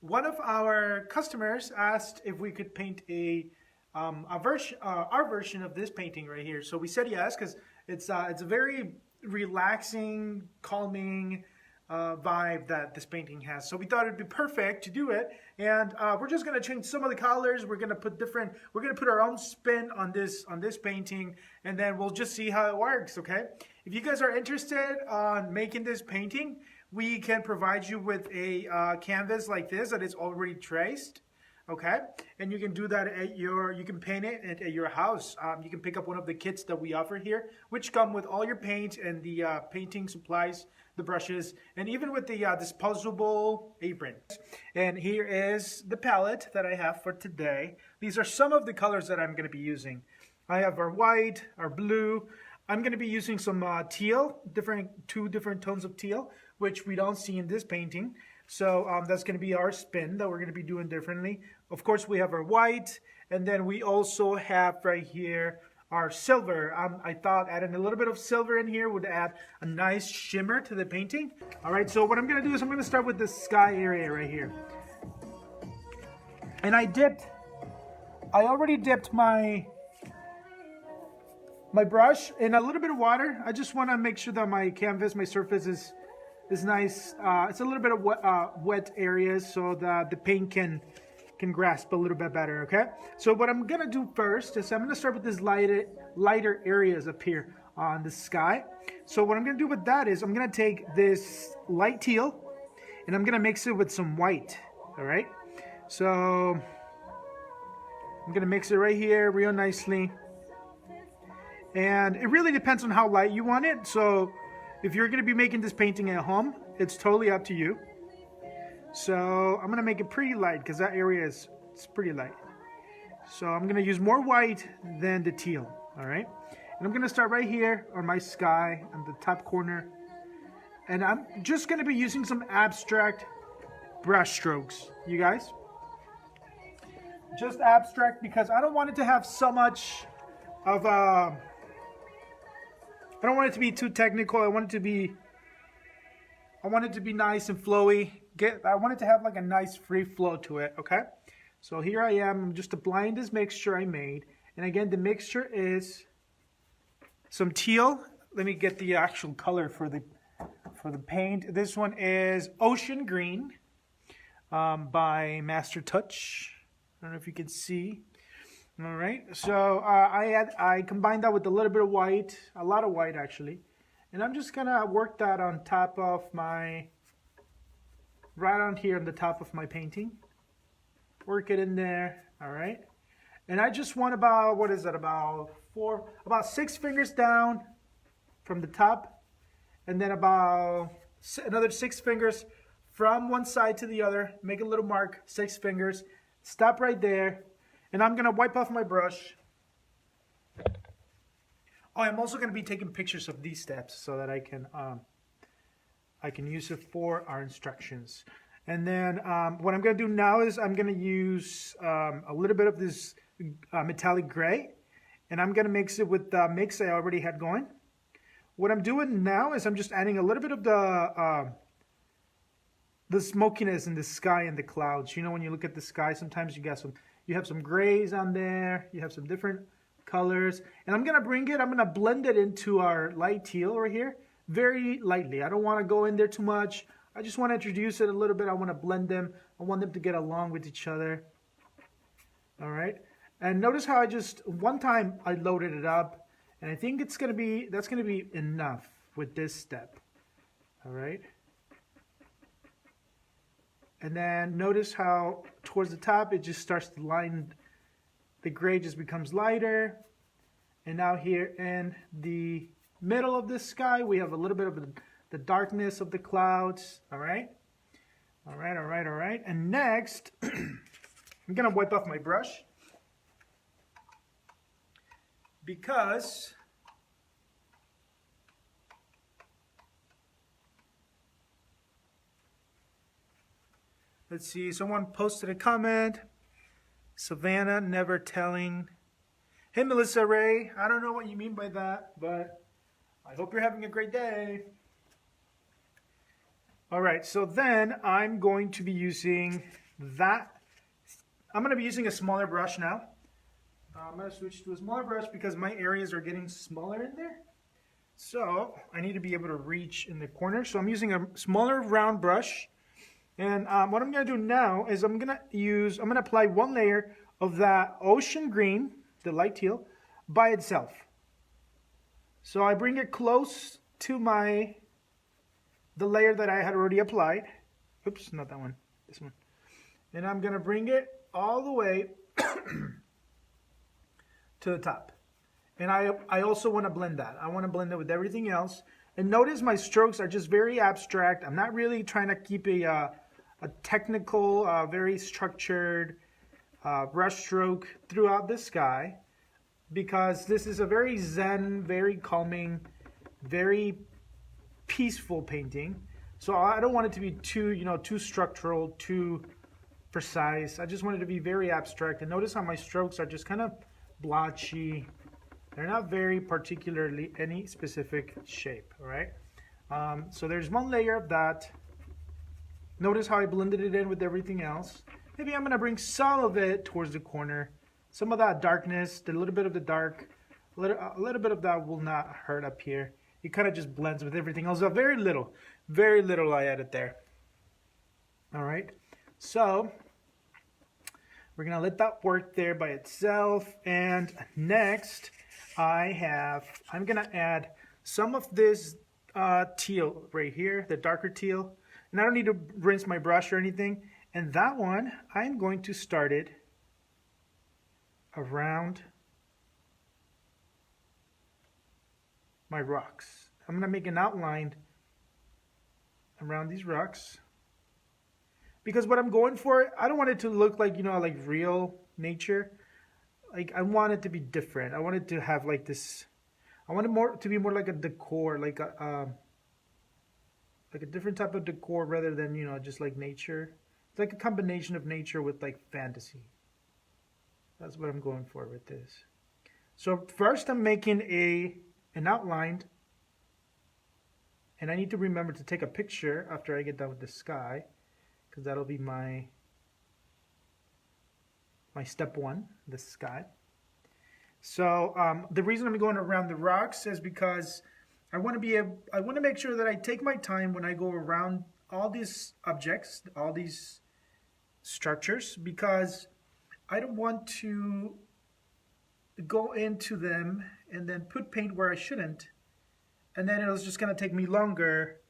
one of our customers asked if we could paint our version of this painting right here. So we said yes because it's a very relaxing, calming vibe that this painting has. So we thought it'd be perfect to do it, and we're just gonna change some of the colors. We're gonna put our own spin on this painting, and then we'll just see how it works. Okay? If you guys are interested on making this painting, we can provide you with a canvas like this that is already traced. Okay, and you can do that you can paint it at your house. You can pick up one of the kits that we offer here, which come with all your paint and the painting supplies, the brushes, and even with the disposable apron. And here is the palette that I have for today. These are some of the colors that I'm going to be using. I have our white, our blue. I'm going to be using some teal, two different tones of teal, which we don't see in this painting. So that's going to be our spin that we're going to be doing differently. Of course, we have our white, and then we also have right here our silver. I thought adding a little bit of silver in here would add a nice shimmer to the painting. All right, so what I'm going to do is I'm going to start with the sky area right here. And I already dipped my brush in a little bit of water. I just want to make sure that my canvas, my surface is nice. It's a little bit of wet areas so that the paint can grasp a little bit better. Okay, so what I'm gonna do first is I'm gonna start with this lighter areas up here on the sky. So what I'm gonna do with that is I'm gonna take this light teal and I'm gonna mix it with some white. All right, so I'm gonna mix it right here real nicely, and it really depends on how light you want it. So if you're going to be making this painting at home, it's totally up to you. So I'm going to make it pretty light because that area it's pretty light. So I'm going to use more white than the teal. All right. And I'm going to start right here on my sky on the top corner. And I'm just going to be using some abstract brush strokes, you guys. Just abstract because I don't want it to have so much of I don't want it to be too technical. I want it to be nice and flowy. I want it to have like a nice free flow to it, okay? So here I am. I'm just applying this mixture I made. And again, the mixture is some teal. Let me get the actual color for the paint. This one is Ocean Green by Master Touch. I don't know if you can see. All right, so I combined that with a little bit of white, a lot of white actually, and I'm just gonna work that on top of right on here on the top of my painting. Work it in there, all right. And I just want about, what is that, about 6 fingers down from the top, and then about another 6 fingers from one side to the other. Make a little mark, 6 fingers. Stop right there. And I'm going to wipe off my brush. Oh, I'm also going to be taking pictures of these steps so that I can use it for our instructions. And then what I'm going to do now is I'm going to use a little bit of this metallic gray. And I'm going to mix it with the mix I already had going. What I'm doing now is I'm just adding a little bit of the smokiness in the sky and the clouds. You know, when you look at the sky, sometimes you have some grays on there, you have some different colors. And I'm gonna blend it into our light teal right here, very lightly. I don't wanna go in there too much. I just wanna introduce it a little bit. I wanna blend them. I want them to get along with each other. All right. And notice how one time I loaded it up, and I think that's gonna be enough with this step. All right. And then notice how towards the top it just starts to line, the gray just becomes lighter. And now here in the middle of the sky we have a little bit of the darkness of the clouds. All right. All right, all right, all right. And next I'm gonna wipe off my brush because let's see, someone posted a comment. Savannah never telling. Hey, Melissa Ray, I don't know what you mean by that, but I hope you're having a great day. All right, so then I'm going to be using that. I'm going to be using a smaller brush now. I'm going to switch to a smaller brush because my areas are getting smaller in there. So I need to be able to reach in the corner. So I'm using a smaller round brush. And what I'm going to do now is I'm going to apply one layer of that ocean green, the light teal, by itself. So I bring it close to the layer that I had already applied. Oops, not that one, this one. And I'm going to bring it all the way to the top. And I also want to blend that. I want to blend it with everything else. And notice my strokes are just very abstract. I'm not really trying to keep a technical, very structured brush stroke throughout the sky, because this is a very zen, very calming, very peaceful painting. So I don't want it to be too structural, too precise. I just want it to be very abstract. And notice how my strokes are just kind of blotchy. They're not very particularly any specific shape, all right? So there's one layer of that. Notice how I blended it in with everything else. Maybe I'm gonna bring some of it towards the corner. Some of that darkness, a little bit of the dark, a little bit of that will not hurt up here. It kind of just blends with everything else. So very little I added there. All right, so we're gonna let that work there by itself. And next, I'm gonna add some of this teal right here, the darker teal. And I don't need to rinse my brush or anything. And that one, I'm going to start it around my rocks. I'm gonna make an outline around these rocks. Because what I'm going for, I don't want it to look like, like real nature. Like, I want it to be different. I want it to have like this, I want it to be more like a decor, like a different type of decor rather than, just like nature. It's like a combination of nature with like fantasy. That's what I'm going for with this. So first I'm making an outline, and I need to remember to take a picture after I get done with the sky, because that'll be my step one, the sky. So the reason I'm going around the rocks is because I want to make sure that I take my time when I go around all these objects, all these structures, because I don't want to go into them and then put paint where I shouldn't, and then it was just going to take me longer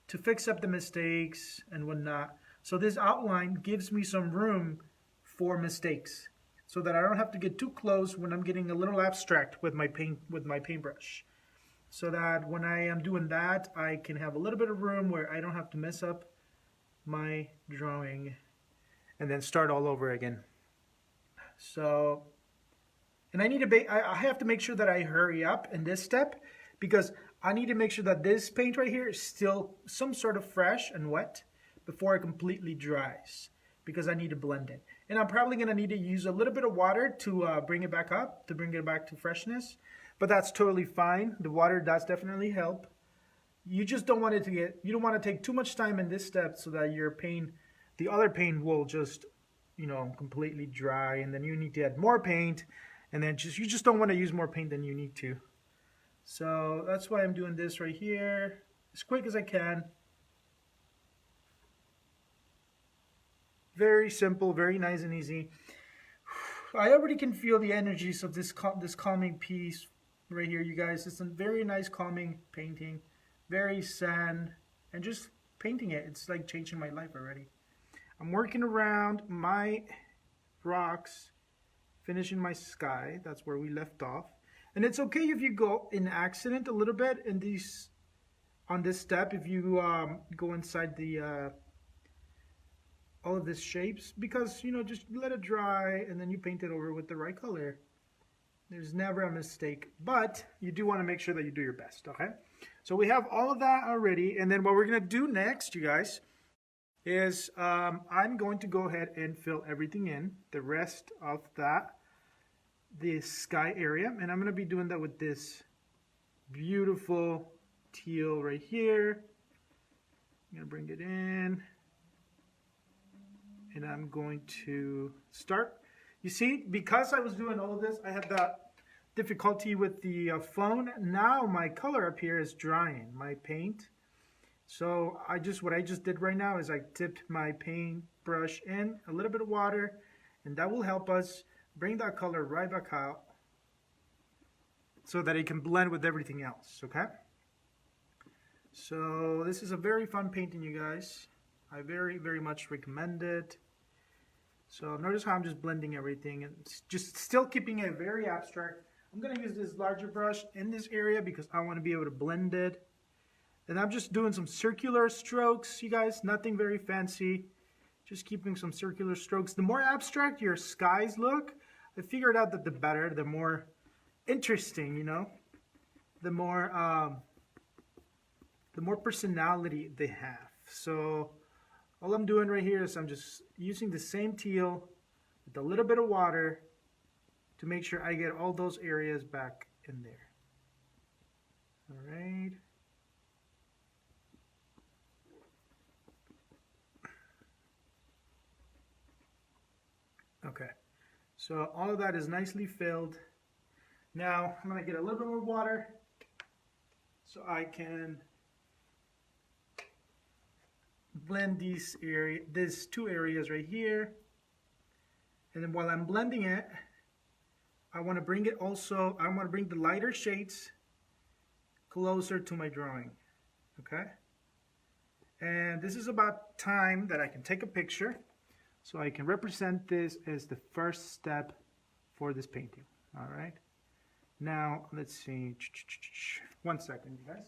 to fix up the mistakes and whatnot. So this outline gives me some room for mistakes, so that I don't have to get too close when I'm getting a little abstract with my paintbrush. So that when I am doing that, I can have a little bit of room where I don't have to mess up my drawing and then start all over again. So, and I have to make sure that I hurry up in this step, because I need to make sure that this paint right here is still some sort of fresh and wet before it completely dries, because I need to blend it. And I'm probably going to need to use a little bit of water to bring it back up, to bring it back to freshness. But that's totally fine. The water does definitely help. You just don't want you don't want to take too much time in this step, so that your paint, the other paint will just, completely dry, and then you need to add more paint, and then you just don't want to use more paint than you need to. So that's why I'm doing this right here as quick as I can. Very simple, very nice and easy. I already can feel the energies of this calming piece right here, you guys. It's a very nice calming painting, very zen, and just painting it, it's like changing my life already. I'm working around my rocks, finishing my sky. That's where we left off. And it's okay if you go in accident a little bit on this step, if you go inside the all of these shapes, because just let it dry and then you paint it over with the right color. There's never a mistake, but you do want to make sure that you do your best. Okay, so we have all of that already, and then what we're gonna do next, you guys, is I'm going to go ahead and fill everything in, the rest of this sky area, and I'm gonna be doing that with this beautiful teal right here. I'm gonna bring it in. And I'm going to start. You see, because I was doing all of this, I had that difficulty with the phone. Now my color up here is drying, my paint. So what I just did right now is I dipped my paintbrush in a little bit of water, and that will help us bring that color right back out so that it can blend with everything else, okay? So this is a very fun painting, you guys. I very, very much recommend it. So notice how I'm just blending everything and just still keeping it very abstract. I'm going to use this larger brush in this area because I want to be able to blend it. And I'm just doing some circular strokes, you guys, nothing very fancy. Just keeping some circular strokes. The more abstract your skies look, I figured out that the better, the more interesting, you know, the more personality they have. So all I'm doing right here is I'm just using the same teal with a little bit of water to make sure I get all those areas back in there. All right. Okay, so all of that is nicely filled. Now I'm going to get a little bit more water so I can blend these two areas right here. And then while I'm blending it, I want to bring the lighter shades closer to my drawing, okay? And this is about time that I can take a picture so I can represent this as the first step for this painting, all right? Now, let's see, 1 second, you guys.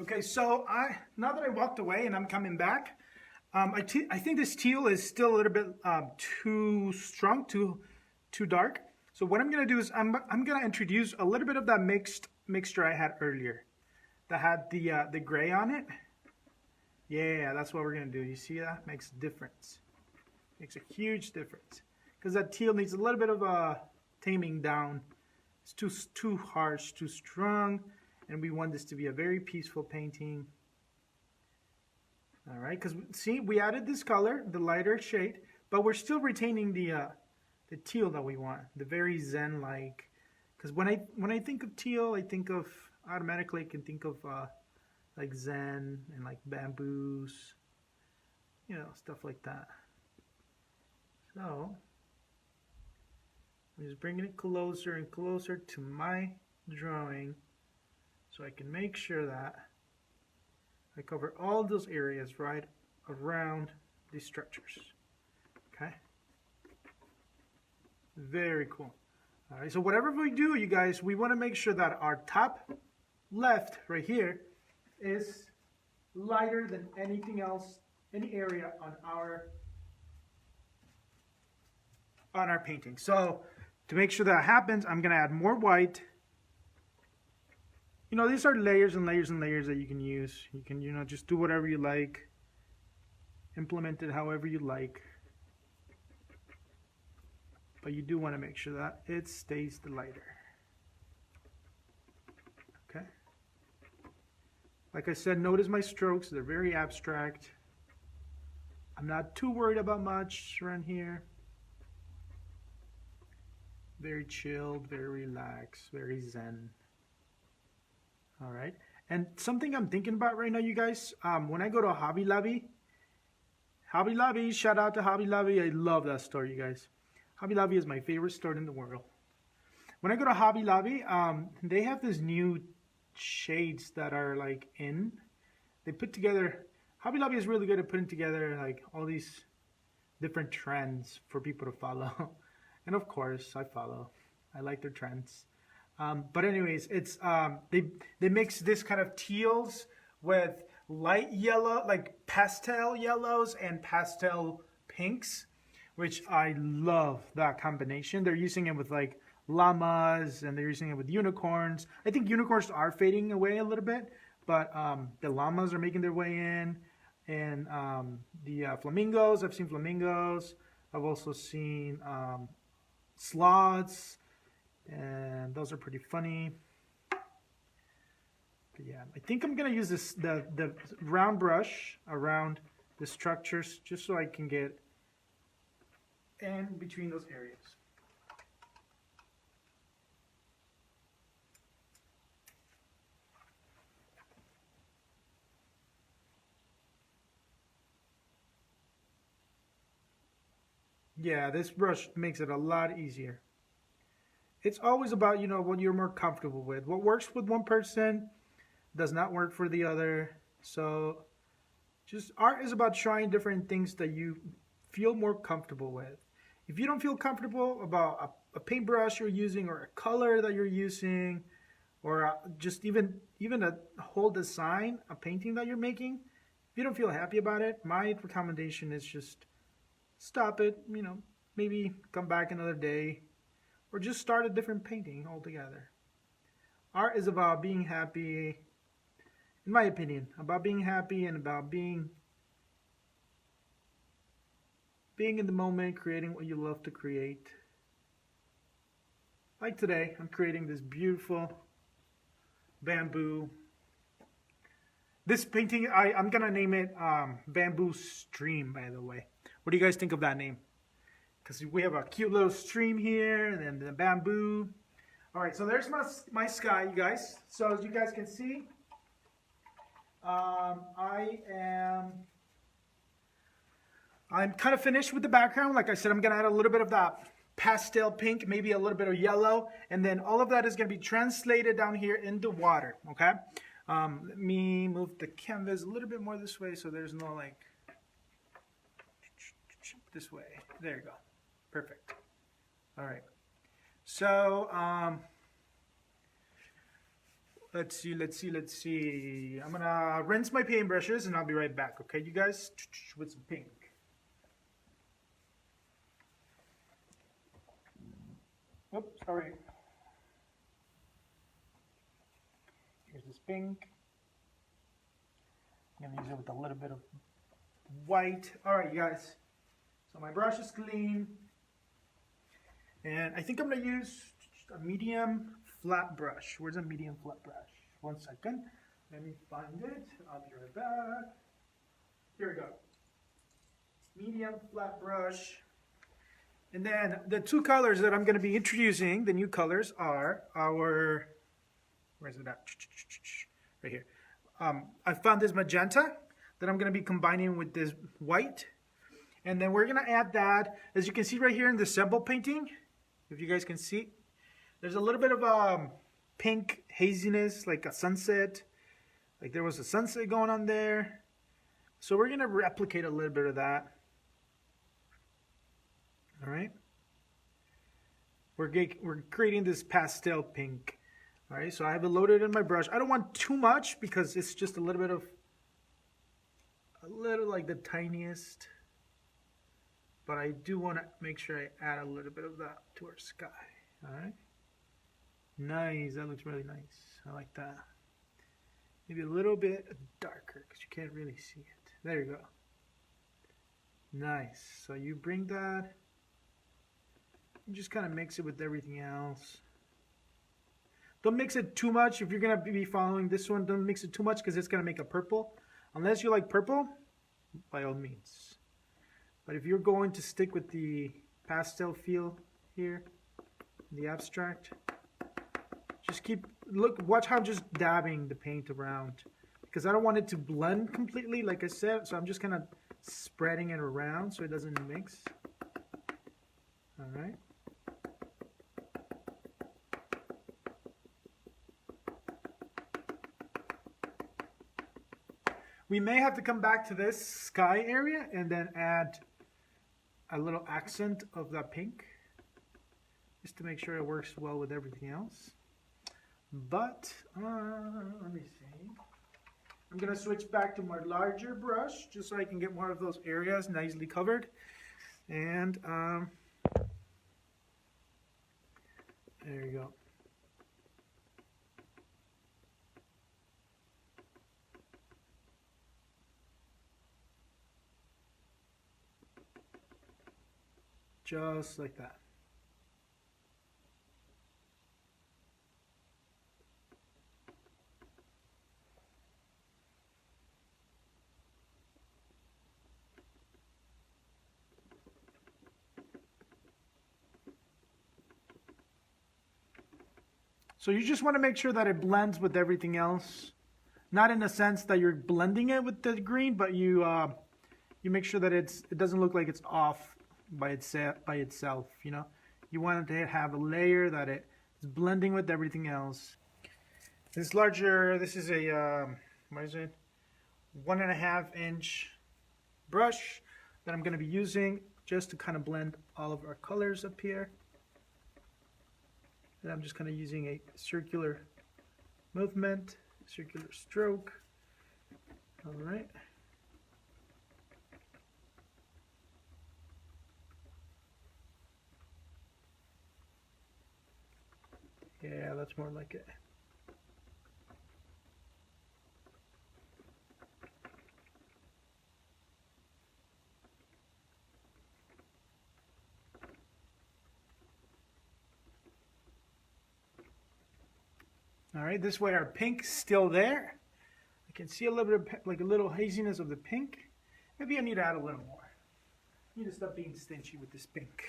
Okay, so now that I walked away and I'm coming back, I think this teal is still a little bit too strong, too dark. So what I'm going to do is I'm going to introduce a little bit of that mixture I had earlier that had the gray on it. Yeah, that's what we're going to do. You see that? Makes a difference. Makes a huge difference. Because that teal needs a little bit of a taming down. It's too harsh, too strong. And we want this to be a very peaceful painting. All right, because see, we added this color, the lighter shade, but we're still retaining the teal that we want, the very zen-like. Because when I think of teal, I think of automatically I can think of like zen and like bamboos, you know, stuff like that. So I'm just bringing it closer and closer to my drawing, so I can make sure that I cover all those areas right around these structures. Okay? Very cool. All right, so whatever we do, you guys, we want to make sure that our top left right here is lighter than anything else, any area on our painting. So to make sure that happens, I'm going to add more white. You know, these are layers and layers and layers that you can use. You can, you know, just do whatever you like. Implement it however you like. But you do want to make sure that it stays the lighter. Okay? Like I said, notice my strokes. They're very abstract. I'm not too worried about much around here. Very chilled, very relaxed, very zen. All right, and something I'm thinking about right now, you guys, when I go to Hobby Lobby, shout out to Hobby Lobby. I love that store, you guys. Hobby Lobby is my favorite store in the world. When I go to Hobby Lobby, they have these new shades that are like in. They put together, Hobby Lobby is really good at putting together like all these different trends for people to follow. And of course, I follow. I like their trends. But anyways, it's they mix this kind of teals with light yellow, like pastel yellows and pastel pinks, which I love that combination. They're using it with like llamas and they're using it with unicorns. I think unicorns are fading away a little bit, but the llamas are making their way in, and the flamingos. I've seen flamingos. I've also seen sloths, and those are pretty funny. But yeah, I think I'm gonna use the round brush around the structures just so I can get in between those areas. Yeah, this brush makes it a lot easier. It's always about, you know, what you're more comfortable with. What works with one person does not work for the other. So just art is about trying different things that you feel more comfortable with. If you don't feel comfortable about a paintbrush you're using or a color that you're using or just even a whole design, a painting that you're making, if you don't feel happy about it, my recommendation is just stop it, you know, maybe come back another day or just start a different painting altogether. Art is about being happy, in my opinion, about being happy and about being in the moment, creating what you love to create. Like today, I'm creating this beautiful bamboo. This painting, I'm gonna name it Bamboo Stream, by the way. What do you guys think of that name? Because we have a cute little stream here, and then the bamboo. All right, so there's my sky, you guys. So as you guys can see, I'm kind of finished with the background. Like I said, I'm gonna add a little bit of that pastel pink, maybe a little bit of yellow, and then all of that is gonna be translated down here into water, okay? Let me move the canvas a little bit more this way so there's no like, this way. There you go. Perfect. All right. So, let's see. I'm gonna rinse my paintbrushes and I'll be right back, okay, you guys? With some pink. Oops, sorry. Here's this pink. I'm gonna use it with a little bit of white. All right, you guys. So my brush is clean. And I think I'm gonna use a medium flat brush. Where's a medium flat brush? 1 second. Let me find it. I'll be right back. Here we go. Medium flat brush. And then the two colors that I'm going to be introducing, the new colors, are our, where's it at? Right here. I found this magenta that I'm going to be combining with this white. And then we're going to add that, as you can see right here in the sample painting, if you guys can see, there's a little bit of pink haziness, like a sunset. Like there was a sunset going on there. So we're going to replicate a little bit of that. All right, we're creating this pastel pink. All right, so I have it loaded in my brush. I don't want too much because it's just a little like the tiniest, but I do want to make sure I add a little bit of that to our sky. All right, nice. That looks really nice. I like that. Maybe a little bit darker because you can't really see it. There you go. Nice. So you bring that. You just kind of mix it with everything else. Don't mix it too much. If you're going to be following this one, don't mix it too much because it's going to make a purple. Unless you like purple, by all means. But if you're going to stick with the pastel feel here, the abstract, just watch how I'm just dabbing the paint around. Because I don't want it to blend completely, like I said. So I'm just kind of spreading it around so it doesn't mix. All right. We may have to come back to this sky area and then add a little accent of that pink just to make sure it works well with everything else. But let me see. I'm going to switch back to my larger brush just so I can get more of those areas nicely covered. And there you go. just like that. So you just want to make sure that it blends with everything else. Not in the sense that you're blending it with the green, but you make sure that it doesn't look like it's off by itself, you know. You want it to have a layer that it is blending with everything else. This is a, what is it? 1.5 inch brush that I'm going to be using just to kind of blend all of our colors up here. And I'm just kind of using a circular movement, circular stroke. All right. Yeah, that's more like it. All right, this way our pink's still there. I can see a little bit of, like a little haziness of the pink. Maybe I need to add a little more. I need to stop being stingy with this pink.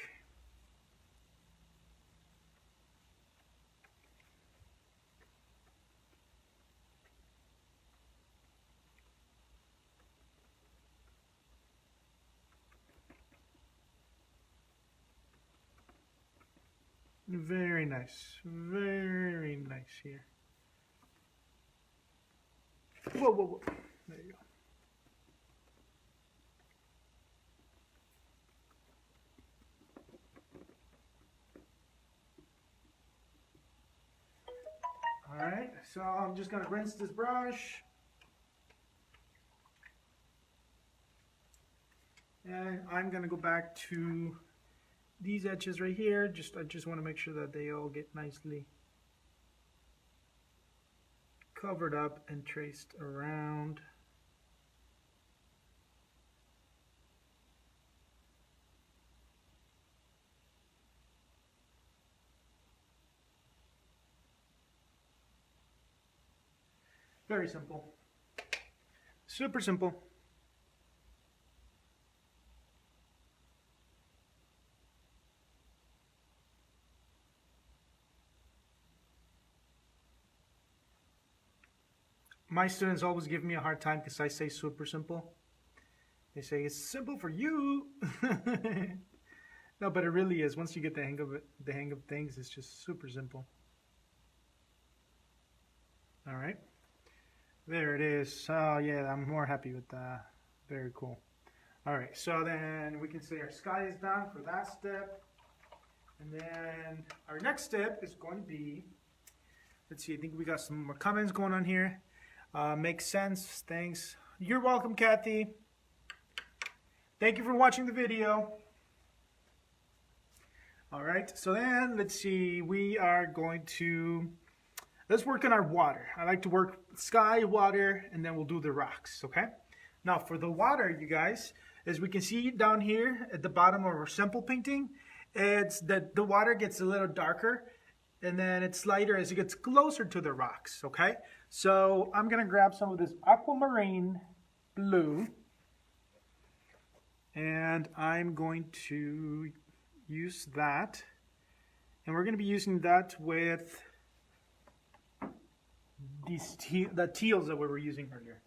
Very nice. Very nice here. Whoa, whoa, whoa. There you go. All right, so I'm just gonna rinse this brush. And I'm gonna go back to these edges right here. I just want to make sure that they all get nicely covered up and traced around. Very simple. Super simple. My students always give me a hard time because I say super simple. They say it's simple for you. No, but it really is. Once you get the hang of it, the hang of things, it's just super simple. All right. There it is. Oh yeah, I'm more happy with that. Very cool. All right, so then we can say our sky is done for that step. And then our next step is going to be, let's see, I think we got some more comments going on here. Makes sense, thanks. You're welcome, Kathy. Thank you for watching the video. All right, so then let's see, we are going to, let's work on our water. I like to work sky, water, and then we'll do the rocks, okay? Now for the water, you guys, as we can see down here at the bottom of our sample painting, it's that the water gets a little darker and then it's lighter as it gets closer to the rocks, okay? So I'm gonna grab some of this aquamarine blue and I'm going to use that. And we're gonna be using that with these the teals that we were using earlier.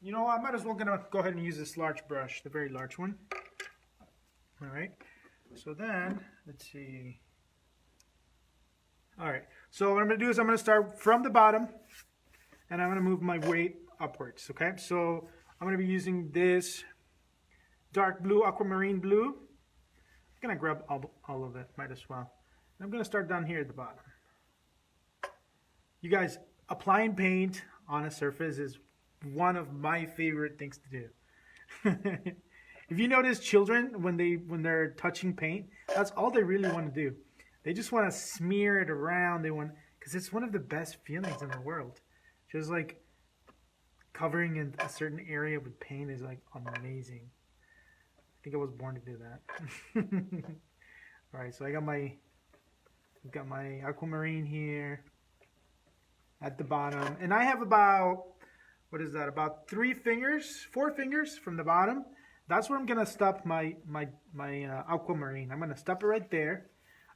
You know, I might as well gonna go ahead and use this large brush, the very large one. All right, so then, let's see. All right, so what I'm gonna do is I'm gonna start from the bottom and I'm gonna move my weight upwards, okay? So I'm gonna be using this dark blue, aquamarine blue. I'm gonna grab all of it, might as well. And I'm gonna start down here at the bottom. You guys, applying paint on a surface is one of my favorite things to do. If you notice children, when they're touching paint, that's all they really want to do. They just want to smear it around. Because it's one of the best feelings in the world. Just like covering in a certain area with paint is like amazing. I think I was born to do that. All right, so I've got my aquamarine here at the bottom, and I have about, what is that, about 4 fingers from the bottom. That's where I'm gonna stop my aquamarine. I'm gonna stop it right there.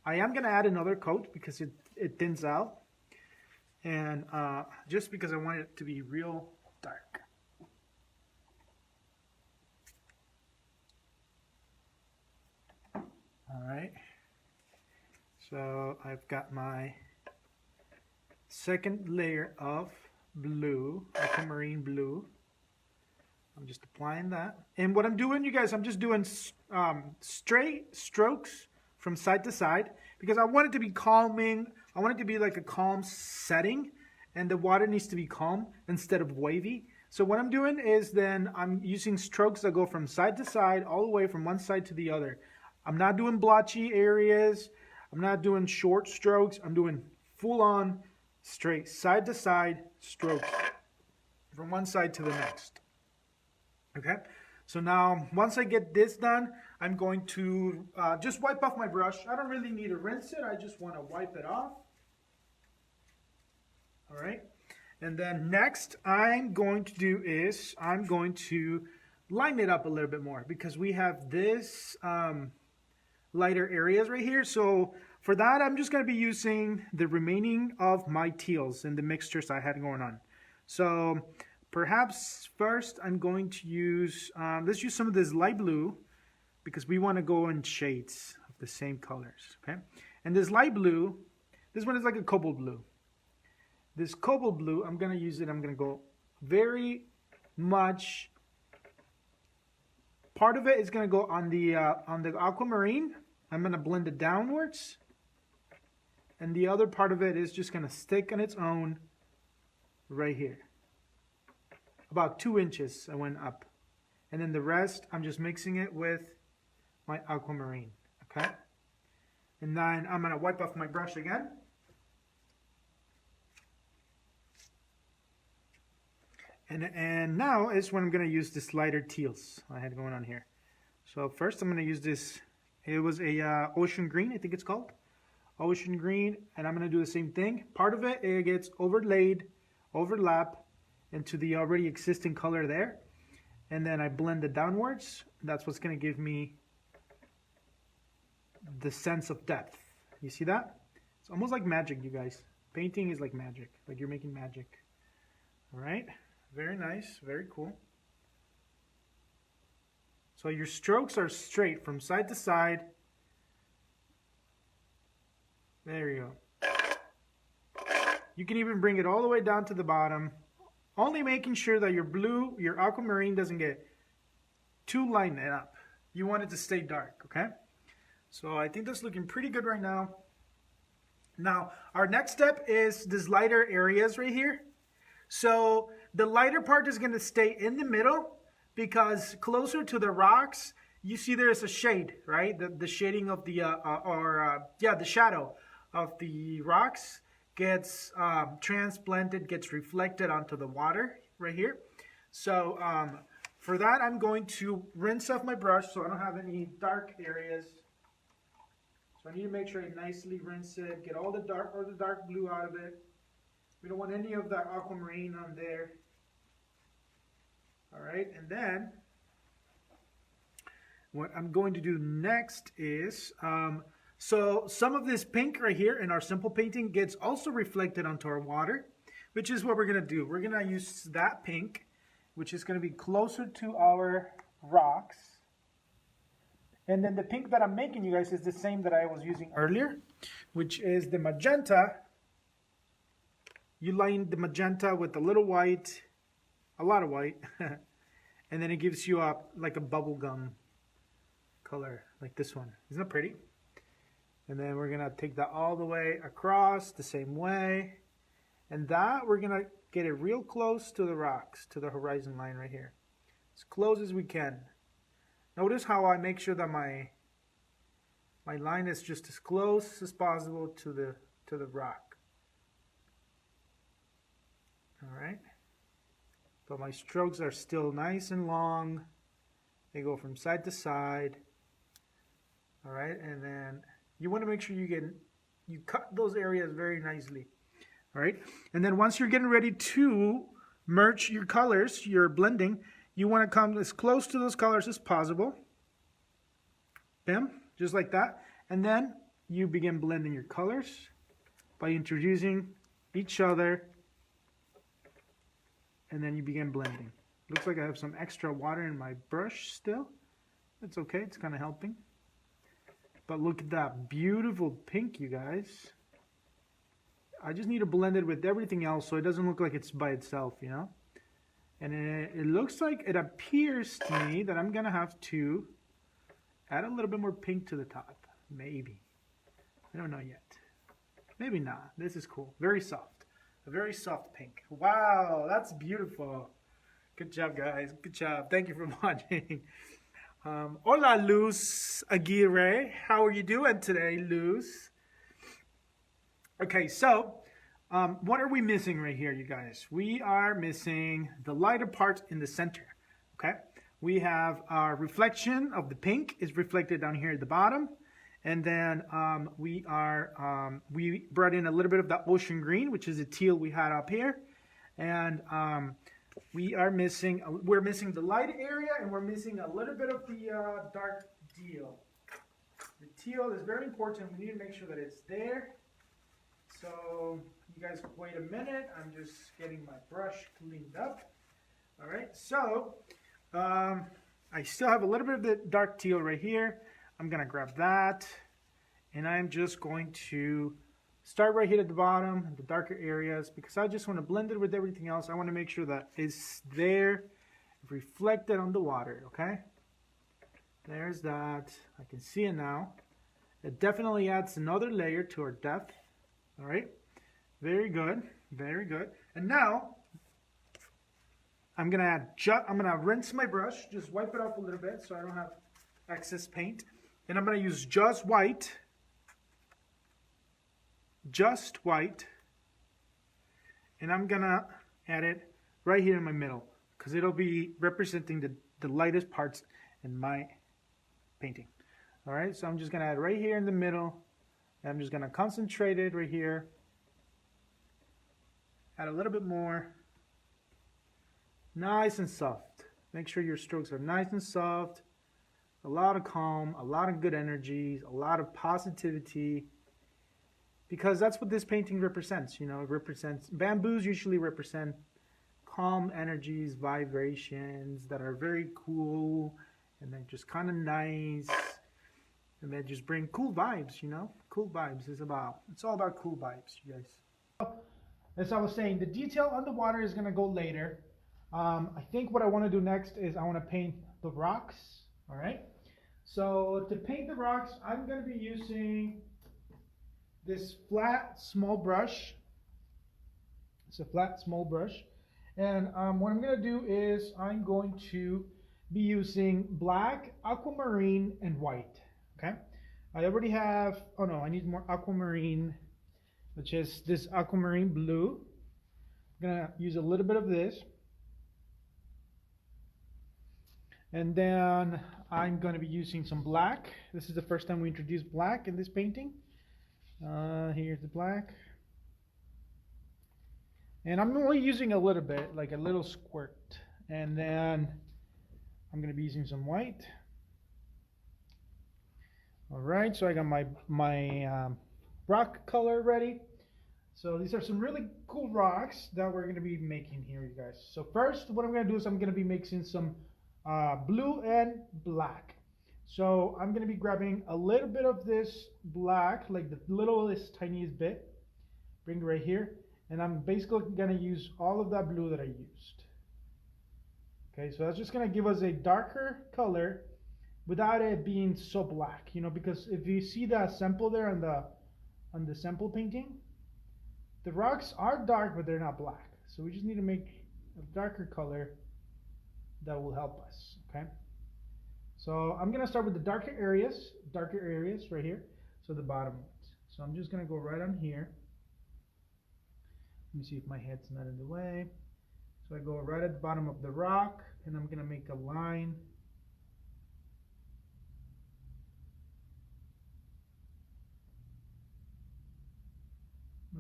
I am gonna add another coat because it thins out, and just because I want it to be real dark. All right, so I've got my second layer of blue, aquamarine blue. I'm just applying that. And what I'm doing, you guys, I'm just doing straight strokes from side to side because I want it to be calming. I want it to be like a calm setting, and the water needs to be calm instead of wavy. So what I'm doing is then I'm using strokes that go from side to side, all the way from one side to the other. I'm not doing blotchy areas. I'm not doing short strokes. I'm doing full on straight side to side strokes from one side to the next. Okay, so now once I get this done, I'm going to just wipe off my brush. I don't really need to rinse it. I just want to wipe it off. All right, and then next I'm going to do is I'm going to line it up a little bit more because we have this lighter areas right here. So for that, I'm just going to be using the remaining of my teals and the mixtures I had going on. So perhaps first I'm going to use, let's use some of this light blue because we want to go in shades of the same colors, okay? And this light blue, this one is like a cobalt blue. This cobalt blue, I'm going to use it, I'm going to go very much, part of it is going to go on the aquamarine. I'm going to blend it downwards. And the other part of it is just going to stick on its own right here. About 2 inches I went up. And then the rest, I'm just mixing it with my aquamarine, okay? And then I'm gonna wipe off my brush again. And now is when I'm gonna use this lighter teals I had going on here. So first I'm gonna use this, it was a ocean green, I think it's called. Ocean green, and I'm gonna do the same thing. Part of it gets overlap into the already existing color there, and then I blend it downwards. That's what's going to give me the sense of depth. You see that? It's almost like magic, you guys. Painting is like magic, like you're making magic. All right, very nice, very cool. So your strokes are straight from side to side. There you go. You can even bring it all the way down to the bottom. Only making sure that your aquamarine doesn't get too lightened up. You want it to stay dark, okay? So I think that's looking pretty good right now. Now, our next step is this lighter areas right here. So the lighter part is going to stay in the middle because closer to the rocks, you see there's a shade, right? The shading of the, the shadow of the rocks gets transplanted, gets reflected onto the water right here. So for that, I'm going to rinse off my brush so I don't have any dark areas. So I need to make sure I nicely rinse it, get all the dark blue out of it. We don't want any of that aquamarine on there. All right, and then what I'm going to do next is, so some of this pink right here in our simple painting gets also reflected onto our water, which is what we're going to do. We're going to use that pink, which is going to be closer to our rocks. And then the pink that I'm making, you guys, is the same that I was using earlier, which is the magenta. You line the magenta with a little white, a lot of white, and then it gives you like a bubble gum color, like this one. Isn't that pretty? And then we're gonna take that all the way across the same way. And that, we're gonna get it real close to the rocks, to the horizon line right here. As close as we can. Notice how I make sure that my line is just as close as possible to the rock. All right. But my strokes are still nice and long. They go from side to side. All right, and then You want to make sure you cut those areas very nicely. All right. And then once you're getting ready to merge your colors, your blending, you want to come as close to those colors as possible. Bam, just like that. And then you begin blending your colors by introducing each other. And then you begin blending. Looks like I have some extra water in my brush still. It's okay, it's kind of helping. But look at that beautiful pink, you guys. I just need to blend it with everything else so it doesn't look like it's by itself, you know? And it looks like, it appears to me that I'm gonna have to add a little bit more pink to the top. Maybe. I don't know yet. Maybe not. This is cool. Very soft. A very soft pink. Wow, that's beautiful. Good job, guys. Good job. Thank you for watching. Hola, Luz Aguirre. How are you doing today, Luz? Okay, so what are we missing right here, you guys? We are missing the lighter part in the center, okay? We have our reflection of the pink is reflected down here at the bottom. And then we brought in a little bit of the ocean green, which is the teal we had up here. And we're missing the light area, and we're missing a little bit of the dark teal. The teal is very important. We need to make sure that it's there. So you guys wait a minute. I'm just getting my brush cleaned up. All right, so I still have a little bit of the dark teal right here. I'm gonna grab that, and I'm just going to start right here at the bottom, the darker areas, because I just want to blend it with everything else. I want to make sure that it's there, reflected on the water, okay? There's that. I can see it now. It definitely adds another layer to our depth. All right, very good, very good. And now I'm gonna rinse my brush, just wipe it off a little bit so I don't have excess paint. And I'm gonna use just white, and I'm gonna add it right here in my middle because it'll be representing the lightest parts in my painting. All right, so I'm just gonna add right here in the middle, and I'm just gonna concentrate it right here. Add a little bit more. Nice and soft. Make sure your strokes are nice and soft. A lot of calm, a lot of good energies, a lot of positivity. Because that's what this painting represents, you know, it represents, bamboos usually represent calm energies, vibrations that are very cool, and they're just kind of nice, and they just bring cool vibes, you know, cool vibes it's all about cool vibes, you guys. As I was saying, the detail on the water is going to go later. I think what I want to do next is I want to paint the rocks, all right? So to paint the rocks, I'm going to be using this flat small brush. It's a flat small brush, and what I'm going to do is I'm going to be using black, aquamarine, and white. Okay, I already have, oh no, I need more aquamarine, which is this aquamarine blue. I'm going to use a little bit of this, and then I'm going to be using some black. This is the first time we introduced black in this painting. Here's the black, and I'm only using a little bit, like a little squirt, and then I'm going to be using some white. All right, so I got my rock color ready. So these are some really cool rocks that we're going to be making here, you guys. So first, what I'm going to do is I'm going to be mixing some blue and black. So I'm going to be grabbing a little bit of this black, like the littlest, tiniest bit, bring it right here, and I'm basically going to use all of that blue that I used. Okay, so that's just going to give us a darker color without it being so black, you know, because if you see that sample there on the sample painting, the rocks are dark, but they're not black. So we just need to make a darker color that will help us, okay? So I'm going to start with the darker areas right here. So the bottom ones. So I'm just going to go right on here. Let me see if my head's not in the way. So I go right at the bottom of the rock, and I'm going to make a line.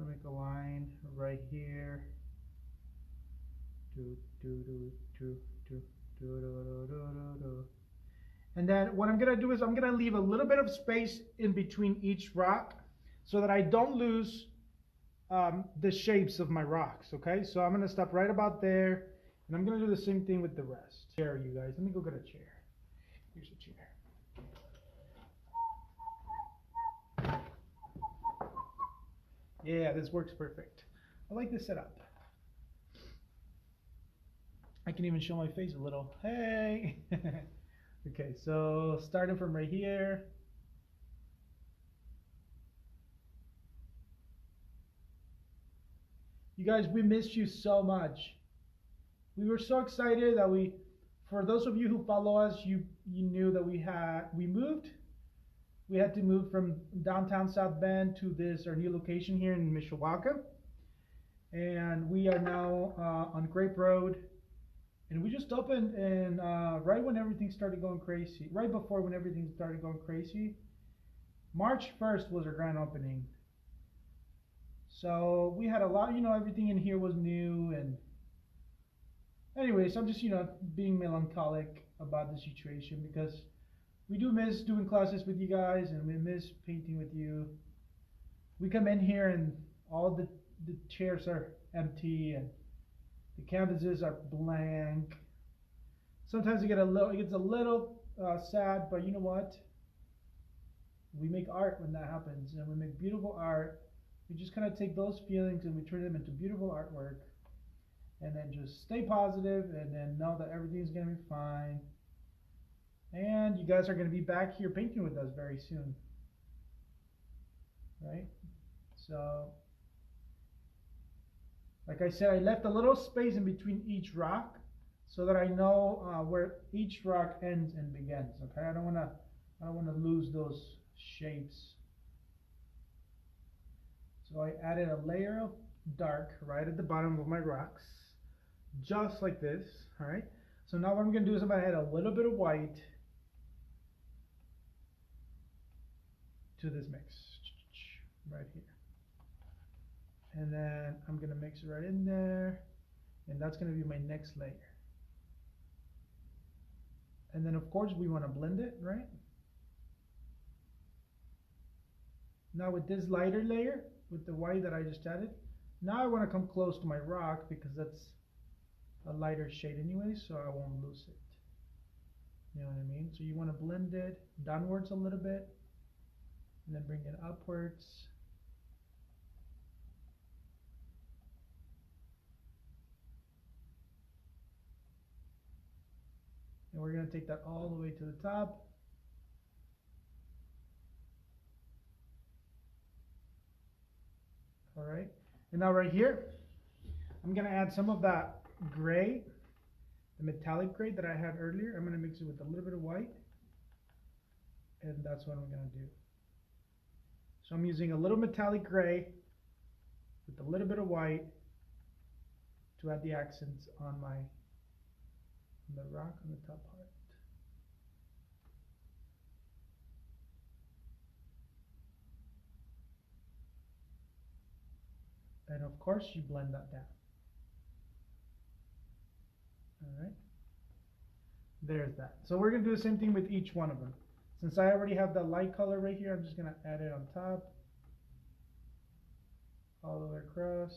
I'm gonna make a line right here. And then what I'm gonna do is I'm gonna leave a little bit of space in between each rock so that I don't lose the shapes of my rocks. Okay, so I'm gonna stop right about there, and I'm gonna do the same thing with the rest. Chair, you guys. Let me go get a chair. Here's a chair. Yeah, this works perfect. I like this setup. I can even show my face a little. Hey! Okay, so starting from right here. You guys, we missed you so much. We were so excited that for those of you who follow us, you knew that we moved. We had to move from downtown South Bend to our new location here in Mishawaka. And we are now on Grape Road. And we just opened, and right when everything started going crazy, right before when everything started going crazy, March 1st was our grand opening. So we had a lot, everything in here was new. And anyways, I'm just, being melancholic about the situation because we do miss doing classes with you guys, and we miss painting with you. We come in here and all the chairs are empty and the canvases are blank. Sometimes it gets a little sad, but you know what? We make art when that happens, and we make beautiful art. We just kind of take those feelings and we turn them into beautiful artwork, and then just stay positive, and then know that everything's gonna be fine. And you guys are gonna be back here painting with us very soon, right? So, like I said, I left a little space in between each rock so that I know where each rock ends and begins. Okay, I don't wanna lose those shapes. So I added a layer of dark right at the bottom of my rocks, just like this. All right. So now what I'm gonna do is I'm gonna add a little bit of white to this mix right here. And then I'm gonna mix it right in there, and that's gonna be my next layer. And then of course we want to blend it, right? Now with this lighter layer, with the white that I just added, now I want to come close to my rock because that's a lighter shade anyway, so I won't lose it. You know what I mean? So you want to blend it downwards a little bit, and then bring it upwards. And we're going to take that all the way to the top. All right. And now right here, I'm going to add some of that gray, the metallic gray that I had earlier. I'm going to mix it with a little bit of white. And that's what I'm going to do. So I'm using a little metallic gray with a little bit of white to add the accents on the rock on the top part. And of course you blend that down. All right. There's that. So we're going to do the same thing with each one of them. Since I already have the light color right here, I'm just going to add it on top, all the way across.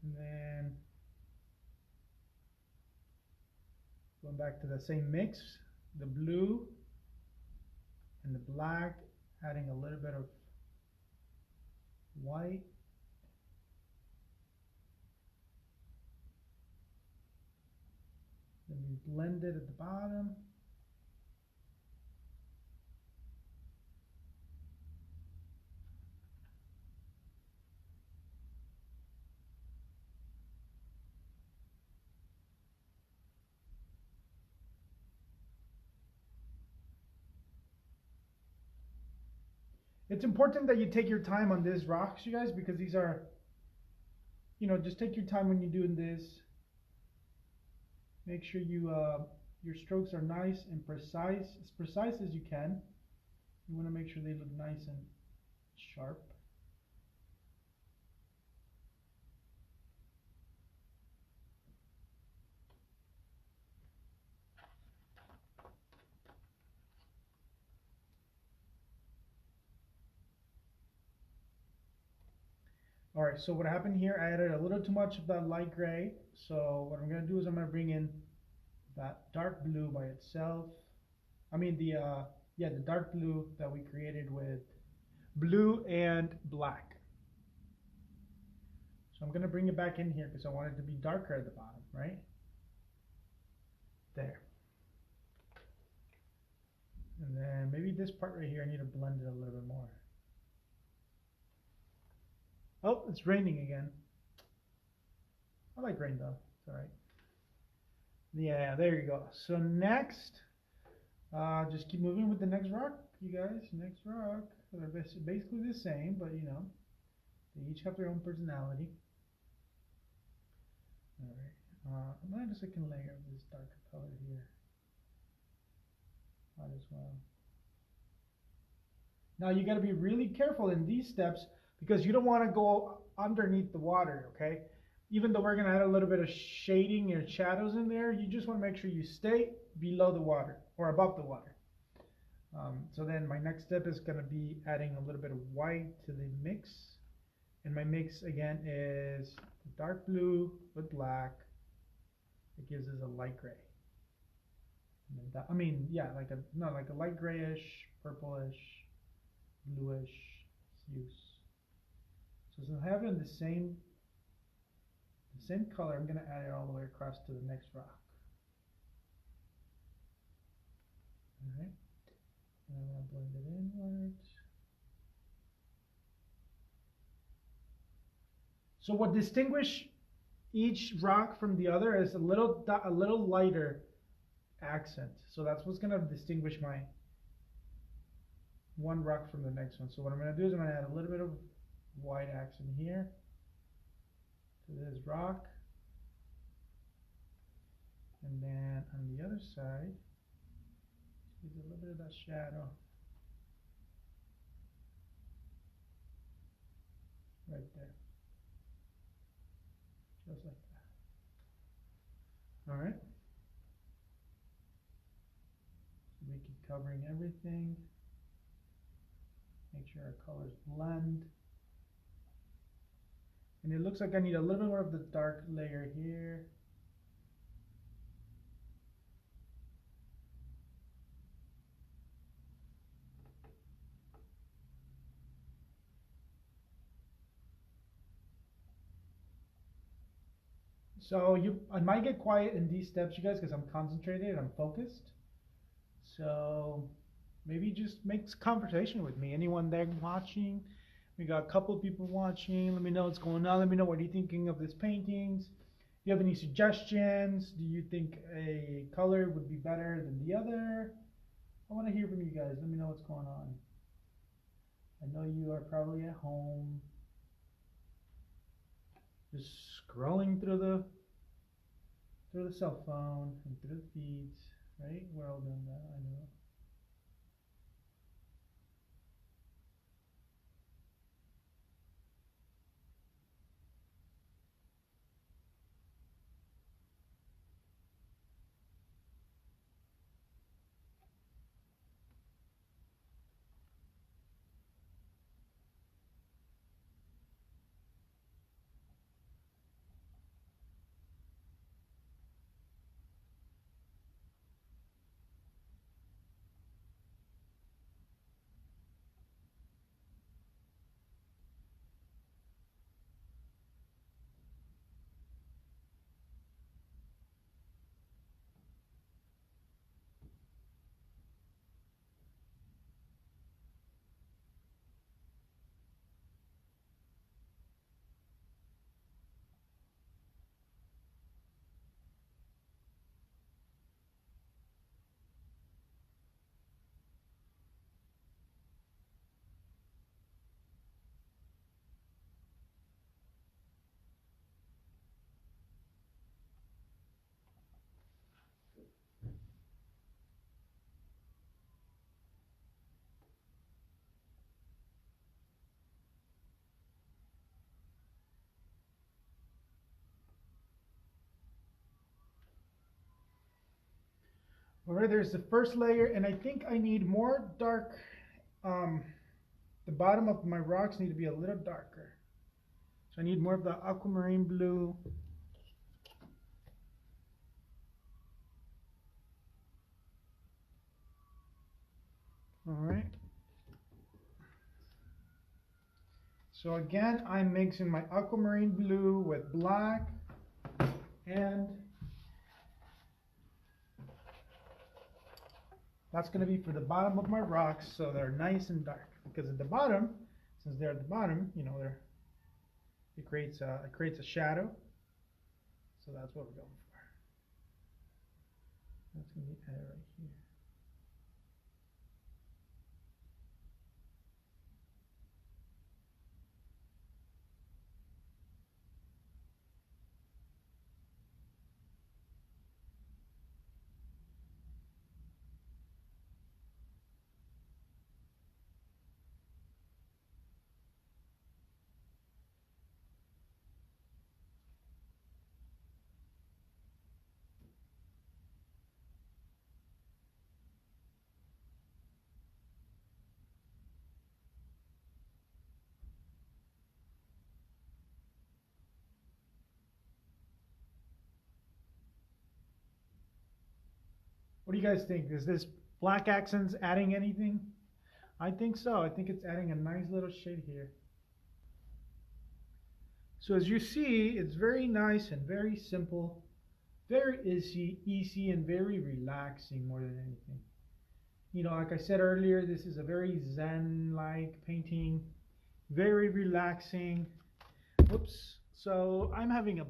And then going back to the same mix, the blue and the black, adding a little bit of white. Then we blend it at the bottom. It's important that you take your time on these rocks, you guys, because these are just take your time when you're doing this. Make sure your strokes are nice and precise, as precise as you can. You want to make sure they look nice and sharp. All right, so what happened here, I added a little too much of that light gray. So what I'm going to do is I'm going to bring in that dark blue by itself. I mean the dark blue that we created with blue and black. So I'm going to bring it back in here because I want it to be darker at the bottom, right? There. And then maybe this part right here, I need to blend it a little bit more. Oh, it's raining again. I like rain though. It's all right. Yeah, there you go. So next, just keep moving with the next rock, you guys. Next rock. They're basically the same, but they each have their own personality. All right. I'm gonna add a second layer of this darker color here. Might as well. Now you got to be really careful in these steps because you don't want to go underneath the water, okay? Even though we're going to add a little bit of shading and shadows in there, you just want to make sure you stay below the water or above the water. So then my next step is going to be adding a little bit of white to the mix. And my mix again is the dark blue with black. It gives us a light gray. I mean, yeah, like a light grayish, purplish, bluish hues. So since I have it in the same color, I'm going to add it all the way across to the next rock. All right, and I'm going to blend it inwards. So what distinguishes each rock from the other is a little lighter accent. So that's what's going to distinguish my one rock from the next one. So what I'm going to do is I'm going to add a little bit of white accent here to this rock. And then on the other side, use a little bit of that shadow right there. Just like that. All right. So we keep covering everything. Make sure our colors blend. And it looks like I need a little bit more of the dark layer here. So I might get quiet in these steps, you guys, because I'm concentrated, I'm focused. So maybe just make conversation with me. Anyone there watching? We got a couple of people watching. Let me know what's going on. Let me know what you're thinking of these paintings. Do you have any suggestions? Do you think a color would be better than the other? I want to hear from you guys. Let me know what's going on. I know you are probably at home, just scrolling through the cell phone and through the feeds, right? We're all doing that, I know. All right, there's the first layer, and I think I need more dark. The bottom of my rocks need to be a little darker. So I need more of the aquamarine blue. All right. So again, I'm mixing my aquamarine blue with black, and that's going to be for the bottom of my rocks, so they're nice and dark. Because at the bottom, since they're at the bottom, you know, it creates a shadow. So that's what we're going for. That's going to be added right here. What do you guys think? Is this black accents adding anything? I think so. I think it's adding a nice little shade here. So as you see, it's very nice and very simple, very easy and very relaxing more than anything. You know, like I said earlier, this is a very zen-like painting, very relaxing. Whoops. So I'm having a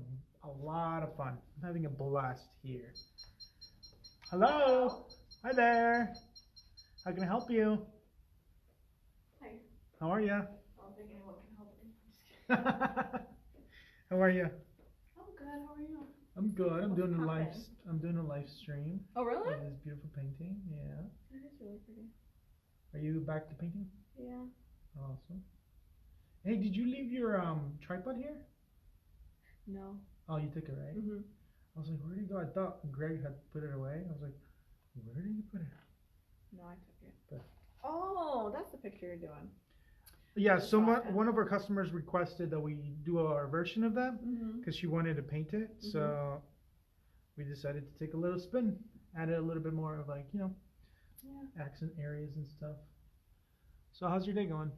lot of fun. I'm having a blast here. Hello. Hi there. How can I help you? Hi. How are you? I don't think anyone can help me. I'm just kidding. How are you? I'm good. How are you? I'm good. I'm doing a live. happened? I'm doing a live stream Oh, really? of this beautiful painting. Yeah. It is really pretty. Are you back to painting? Yeah. Awesome. Hey, did you leave your tripod here? No. Oh, you took it, right? Mhm. I was like, where did it go? I thought Greg had put it away. I was like, where did you put it? No, I took it. But- Oh, that's the picture you're doing. Yeah, saw someone, it. one of our customers requested that we do our version of that Mhm. because she wanted to paint it. So we decided to take a little spin, added a little bit more of like, you know, Yeah. accent areas and stuff. So how's your day going?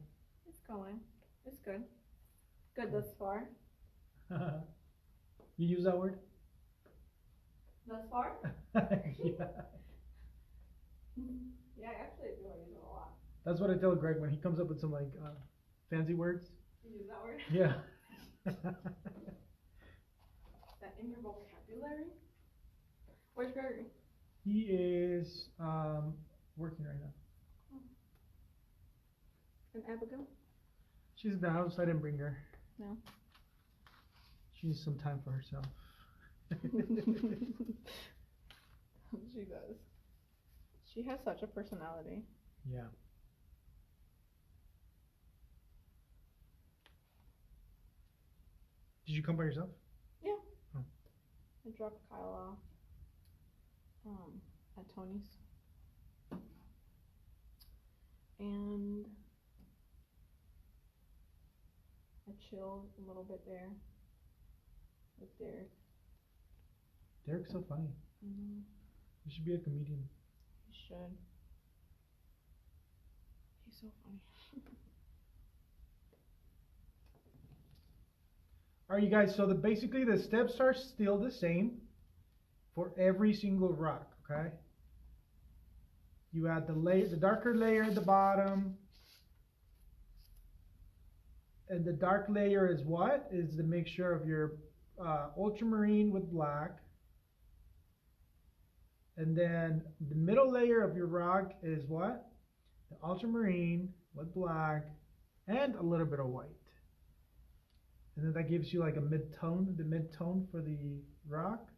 It's going. It's good. Good thus far. You use that word? Thus far? Yeah. Yeah, I actually do use it a lot. That's what I tell Greg when he comes up with some like fancy words. You use that word? Yeah. Is that in your vocabulary? Where's Gregory? He is working right now. And Abigail? She's in the house. I didn't bring her. No. She needs some time for herself. She does. She has such a personality. Yeah. Did you come by yourself? Yeah. Oh. I dropped Kyle off at Tony's. And I chilled a little bit there with Derek. Derek's so funny. Mm-hmm. You should be a comedian. He should. He's so funny. Alright, you guys, so basically the steps are still the same for every single rock, okay? You add the darker layer at the bottom. And the dark layer is what? Is the mixture of your ultramarine with black. And then the middle layer of your rock is what? The ultramarine with black and a little bit of white. And then that gives you like a mid-tone, the mid-tone for the rock.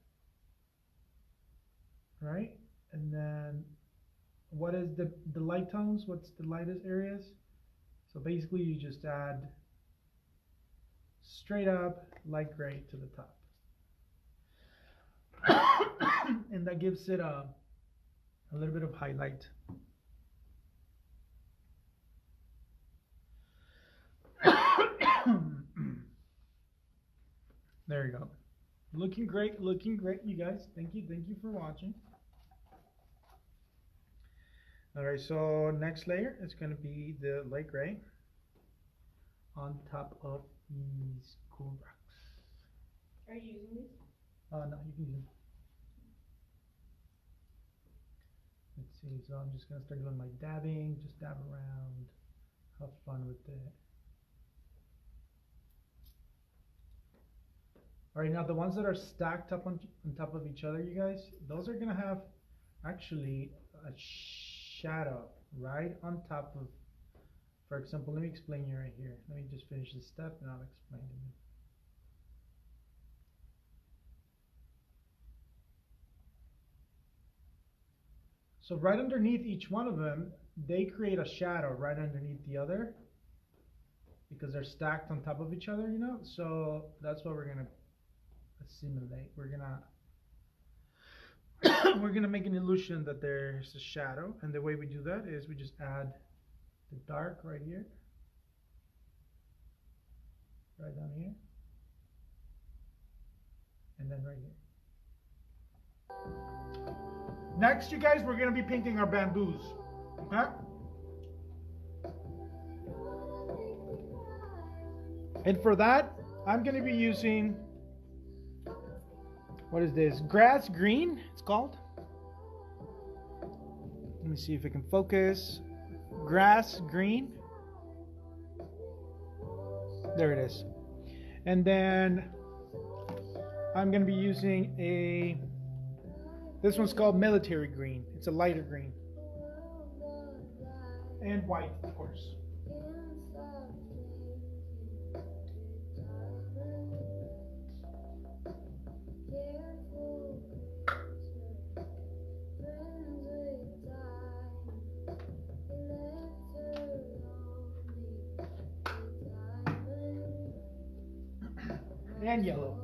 Right? And then what is the light tones? What's the lightest areas? So basically you just add straight up light gray to the top. And that gives it a a little bit of highlight. There you go. Looking great, you guys. Thank you for watching. All right, so next layer is going to be the light gray on top of these cool rocks. Are you using these? No, you can use them. Let's see, so I'm just going to start doing my dabbing, just dab around, have fun with it. All right, now the ones that are stacked up on top of each other, you guys, those are going to have actually a shadow right on top of, for example, let me explain you right here. Let me just finish this step and I'll explain to you. So right underneath each one of them, they create a shadow right underneath the other because they're stacked on top of each other, you know? So that's what we're going to assimilate. We're gonna make an illusion that there's a shadow, and the way we do that is we just add the dark right here, right down here, and then right here. Next, you guys, we're gonna be painting our bamboos. Okay? And for that, I'm gonna be using, what is this? Grass green, it's called. Let me see if I can focus. Grass green. There it is. And then I'm going to be using this one's called military green. It's a lighter green. And white, of course. And yellow.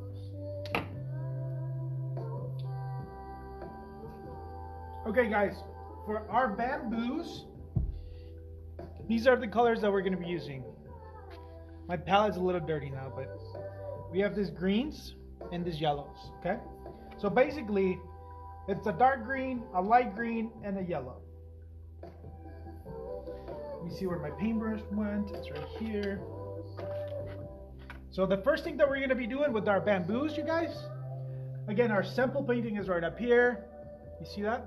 Okay, guys, for our bamboos, these are the colors that we're going to be using. My palette's a little dirty now, but we have these greens and these yellows, okay? So basically, it's a dark green, a light green, and a yellow. Let me see where my paintbrush went. It's right here. So the first thing that we're going to be doing with our bamboos, you guys, again, our sample painting is right up here. You see that?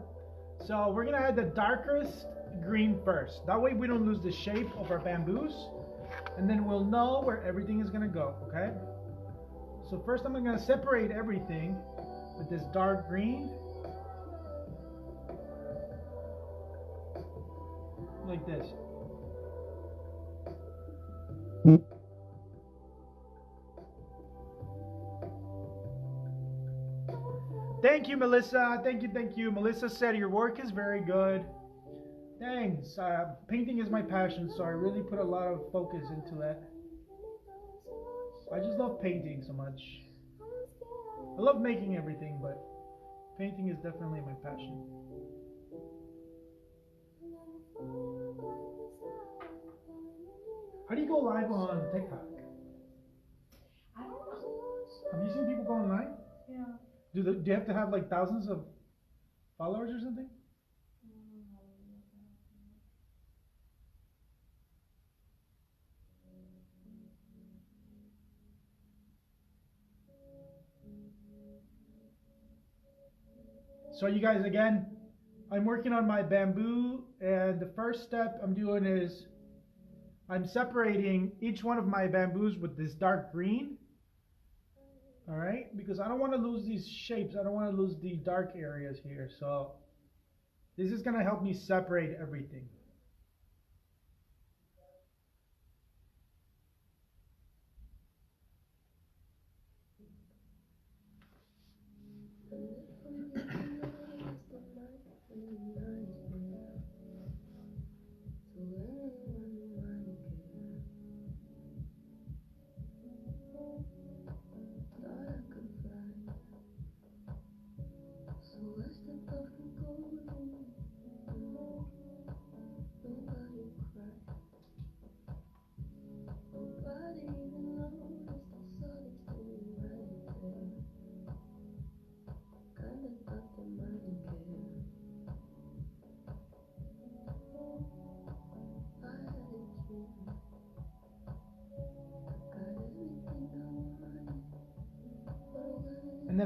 So we're going to add the darkest green first. That way we don't lose the shape of our bamboos. And then we'll know where everything is going to go, okay? So first I'm going to separate everything with this dark green. Like this. Thank you, Melissa. Thank you. Melissa said your work is very good. Thanks. Painting is my passion, so I really put a lot of focus into it. I just love painting so much. I love making everything, but painting is definitely my passion. How do you go live on TikTok? I don't know. Have you seen people go online? Yeah. Do you have to have like thousands of followers or something? So you guys, again, I'm working on my bamboo, and the first step I'm doing is I'm separating each one of my bamboos with this dark green. All right, because I don't want to lose these shapes. I don't want to lose the dark areas here. So this is going to help me separate everything.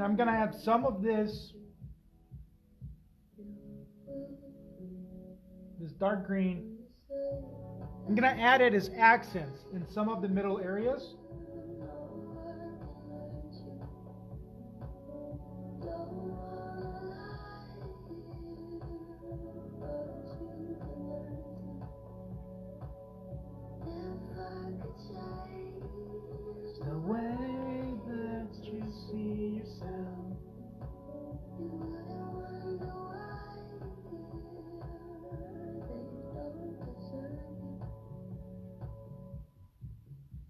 I'm gonna add some of this dark green. I'm gonna add it as accents in some of the middle areas. The way that you see yourself.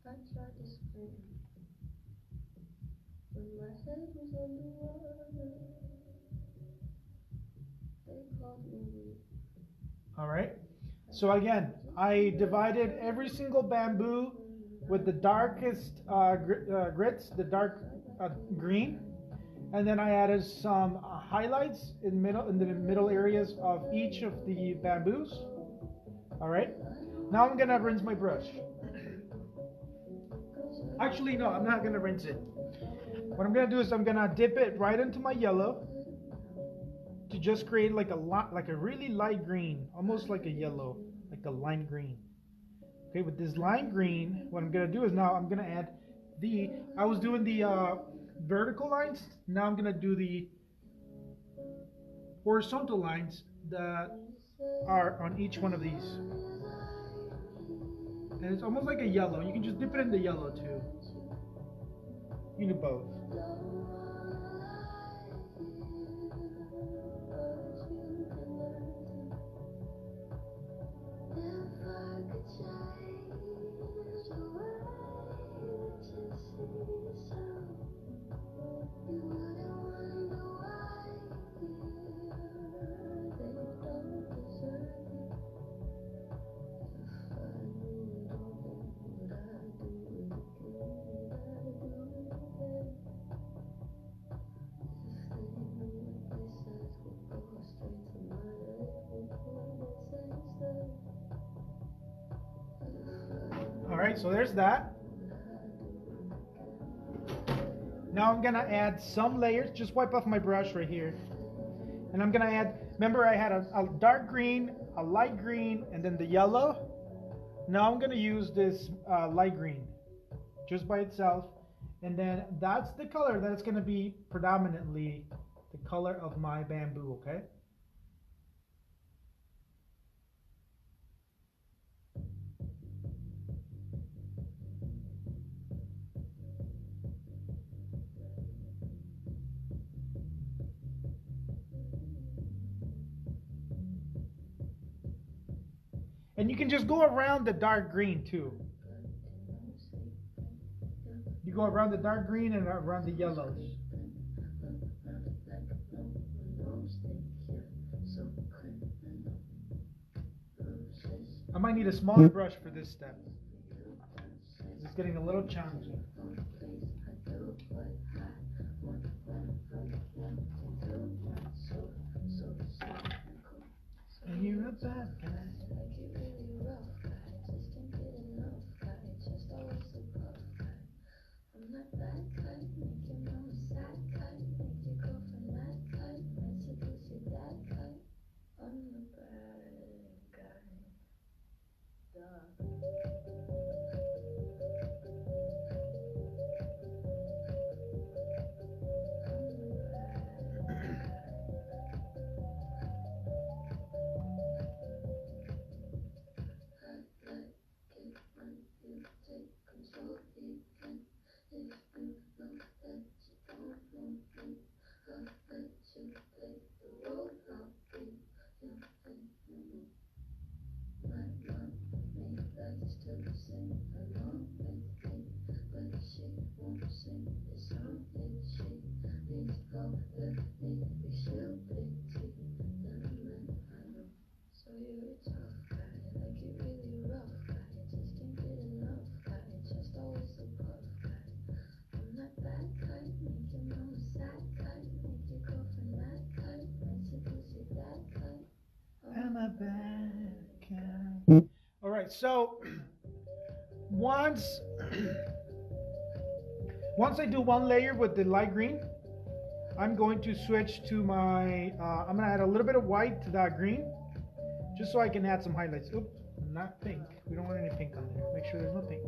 I tried to scream when my head was underwater. They called me weak. All right. So again, I divided every single bamboo with the darkest grits, the dark green, and then I added some highlights in the middle areas of each of the bamboos. All right. Now I'm gonna rinse my brush. Actually, no, I'm not gonna rinse it. What I'm gonna do is I'm gonna dip it right into my yellow to just create like a really light green, almost like a yellow, like a lime green. Okay, with this lime green, what I'm gonna do is now I'm gonna add I was doing the vertical lines. Now I'm gonna do the horizontal lines that are on each one of these. And it's almost like a yellow. You can just dip it in the yellow too. You can do both. Alright, so there's that. Now I'm gonna add some layers. Just wipe off my brush right here. And I'm gonna add, remember I had a dark green, a light green, and then the yellow. Now I'm gonna use this light green just by itself. And then that's the color that it's gonna be predominantly the color of my bamboo, okay? And you can just go around the dark green too. You go around the dark green and around the yellows. I might need a smaller brush for this step. It's getting a little challenging. And you're a bad guy. I'm a bad guy. All right, so once I do one layer with the light green, I'm going to switch to my, I'm gonna add a little bit of white to that green, just so I can add some highlights. Oop, not pink. We don't want any pink on there. Make sure there's no pink.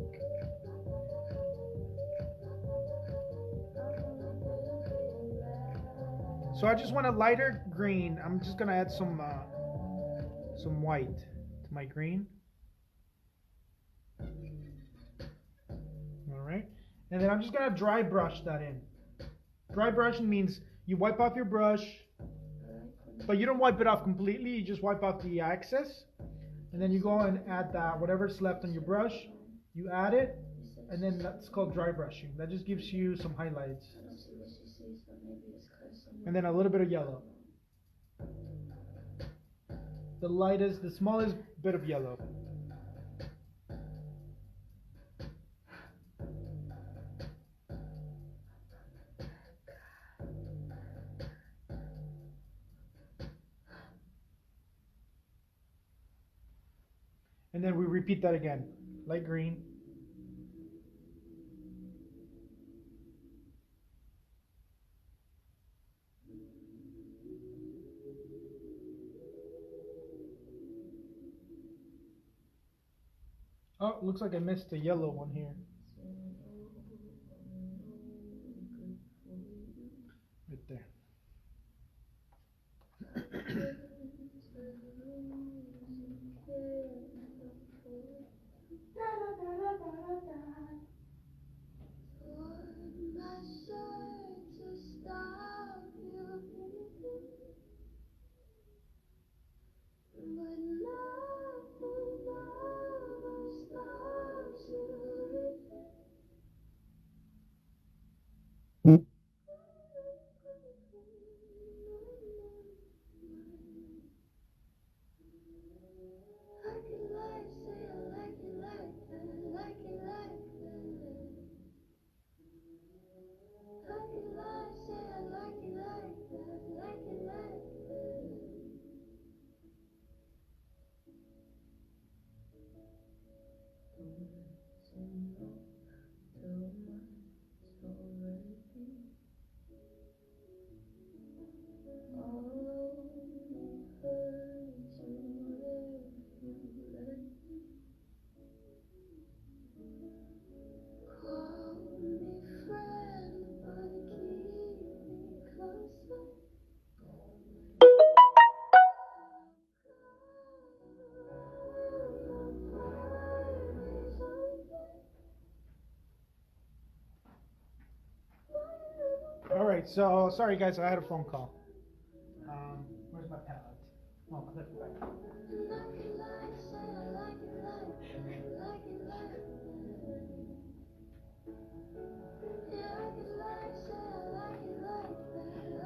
So I just want a lighter green. I'm just gonna add some white to my green. All right, and then I'm just gonna dry brush that in. Dry brushing means you wipe off your brush, but you don't wipe it off completely. You just wipe off the excess, and then you go and add that whatever's left on your brush. You add it, and then that's called dry brushing. That just gives you some highlights, and then a little bit of yellow. The smallest bit of yellow. And then we repeat that again. Light green. Oh, looks like I missed a yellow one here. Right there. All right, so sorry guys, I had a phone call. Where's my palette? Oh, I left it back.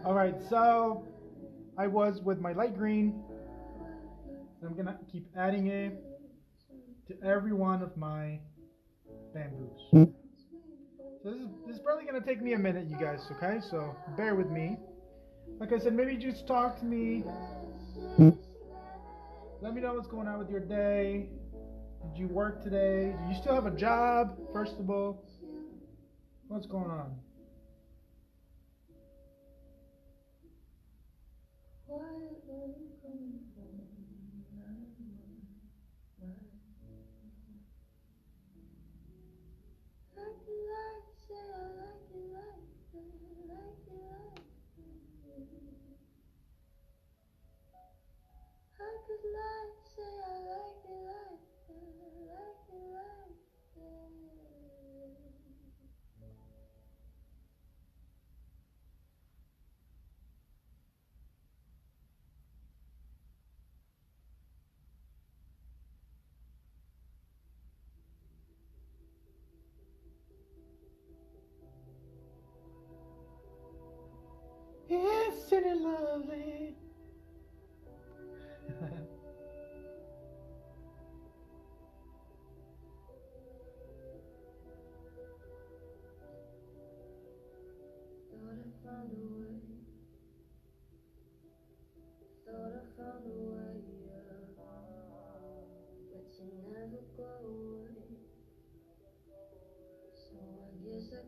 All right, so I was with my light green. I'm gonna keep adding it to every one of my bamboos. So this is probably gonna take me a minute, you guys. Okay, so bear with me. Like I said, maybe just talk to me. Let me know what's going on with your day. Did you work today? Do you still have a job? First of all, what's going on? Isn't it lovely?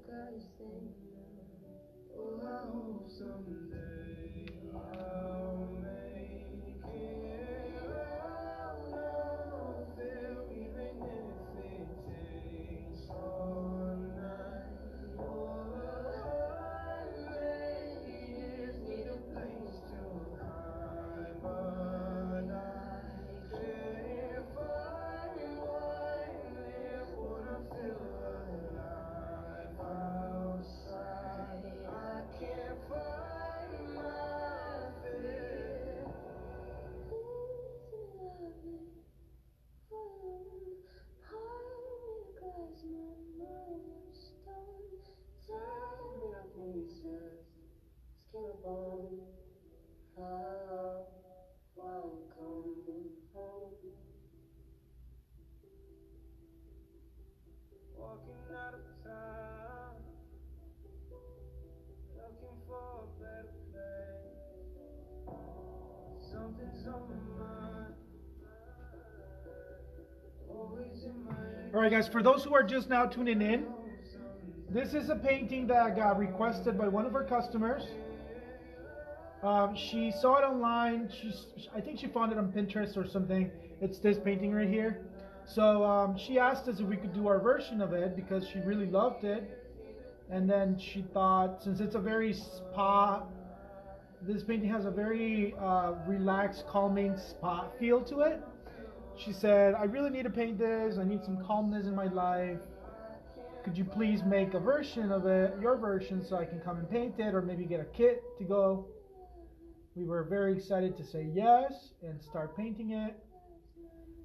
Gotta stay now. Oh, I hope someday All right, guys, for those who are just now tuning in, this is a painting that got requested by one of our customers. She saw it online. I think she found it on Pinterest or something. It's this painting right here. So she asked us if we could do our version of it because she really loved it. And then she thought, since it's a very this painting has a very relaxed, calming spa feel to it. She said, I really need to paint this. I need some calmness in my life. Could you please make a version of it, your version, so I can come and paint it or maybe get a kit to go? We were very excited to say yes and start painting it.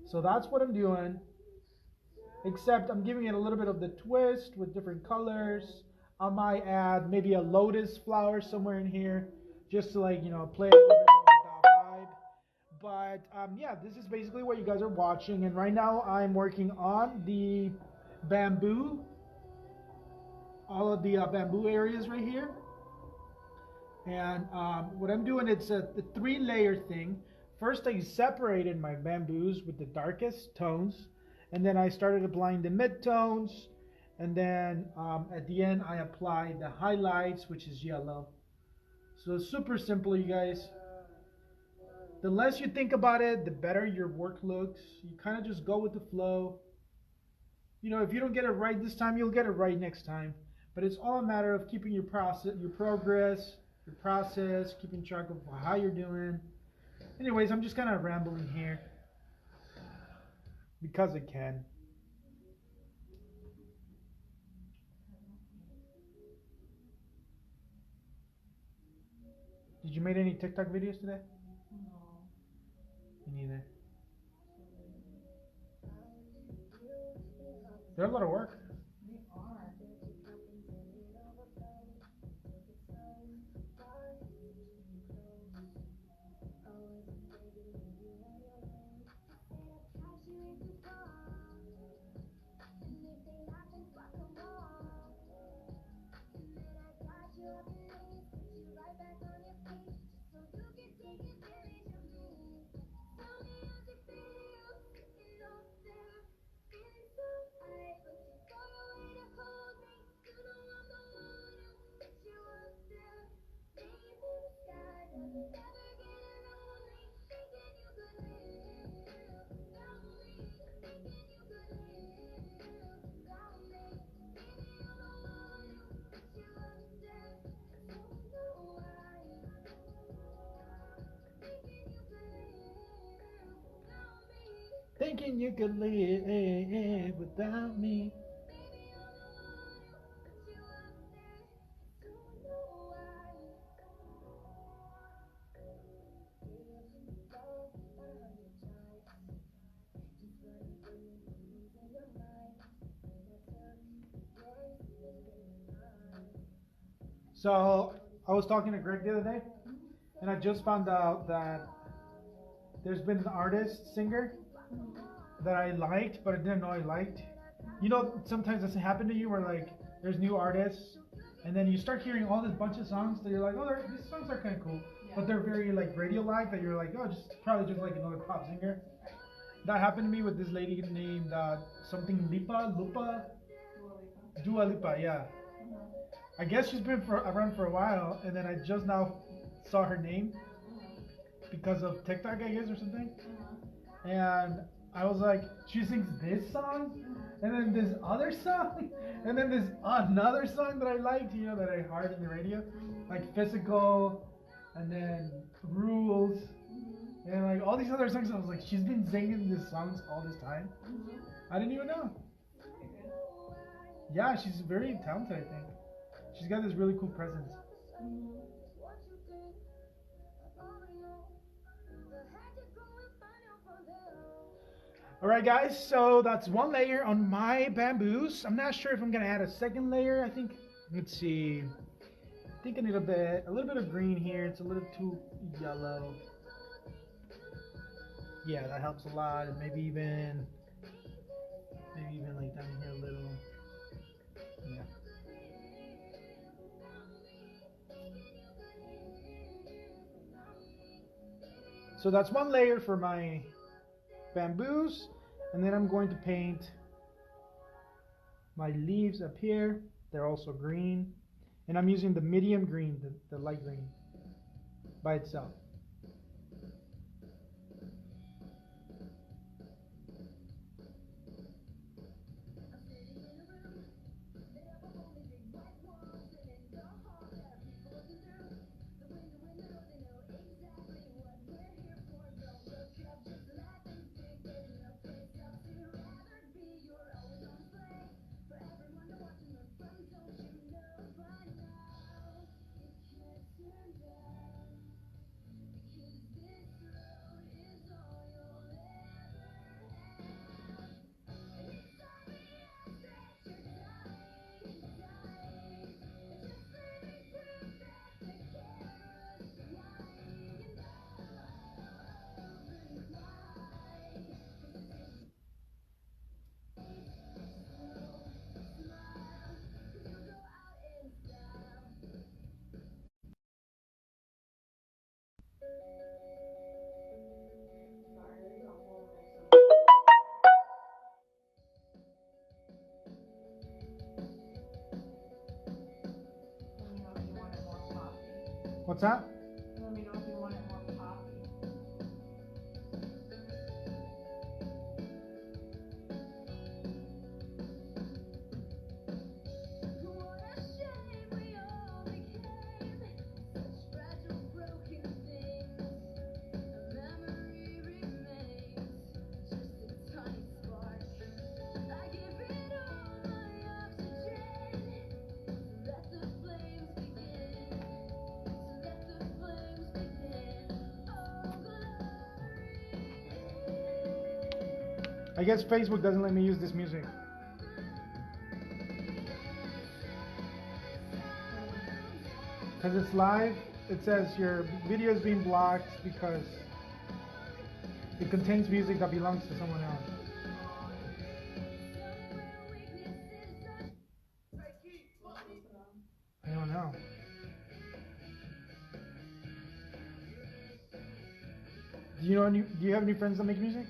So that's what I'm doing. Except I'm giving it a little bit of the twist with different colors. I might add maybe a lotus flower somewhere in here just to, like, you know, play a little bit more with that vibe. But yeah, this is basically what you guys are watching. And right now I'm working on the bamboo. All of the bamboo areas right here. And what I'm doing, it's a 3-layer thing. First, I separated my bamboos with the darkest tones, and then I started applying the mid-tones, and then at the end, I applied the highlights, which is yellow. So it's super simple, you guys. The less you think about it, the better your work looks. You kind of just go with the flow. You know, if you don't get it right this time, you'll get it right next time. But it's all a matter of keeping your progress, your process, keeping track of how you're doing. Anyways, I'm just kind of rambling here because I can. Did you make any TikTok videos today? No. Me neither. They're a lot of work. Thinking you could live without me. So I was talking to Greg the other day, and I just found out that there's been an artist, singer, that I liked, but I didn't know I liked. You know, sometimes this happen to you where, like, there's new artists, and then you start hearing all this bunch of songs that you're like, oh, these songs are kind of cool, but they're very, like, radio-like, that you're like, oh, probably just like another pop singer. That happened to me with this lady named something Dua Lipa, yeah. I guess she's been around for a while, and then I just now saw her name because of TikTok, I guess, or something. And I was like, she sings this song, and then this other song, and then this another song that I liked, you know, that I heard in the radio, like Physical, and then Rules, and like all these other songs. I was like, she's been singing these songs all this time. I didn't even know. Yeah, she's very talented, I think. She's got this really cool presence. Alright guys, so that's 1 layer on my bamboos. I'm not sure if I'm going to add a second layer. I think, let's see, I think I need a little bit of green here. It's a little too yellow. Yeah, that helps a lot. And maybe even like down here a little. Yeah. So that's 1 layer for my bamboos, and then I'm going to paint My leaves up here, they're also green. And I'm using the medium green, the light green, by itself. Let me know if you wanted more coffee. What's that? Let me know if you wanted more coffee. I guess Facebook doesn't let me use this music. Because it's live, it says your video is being blocked because it contains music that belongs to someone else. I don't know. Do you have any friends that make music?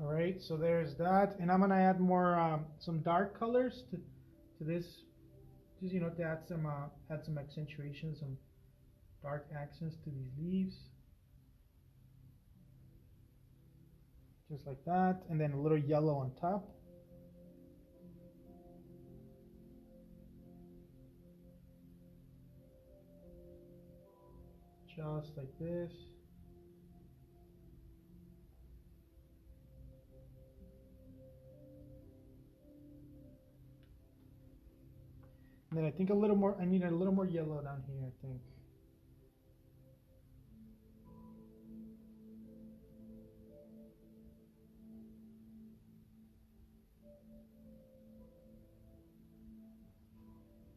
All right, so there's that, and I'm gonna add more some dark colors to this, just to add some accentuation, some dark accents to these leaves, just like that, and then a little yellow on top. Just like this. And then I think I need a little more yellow down here, I think.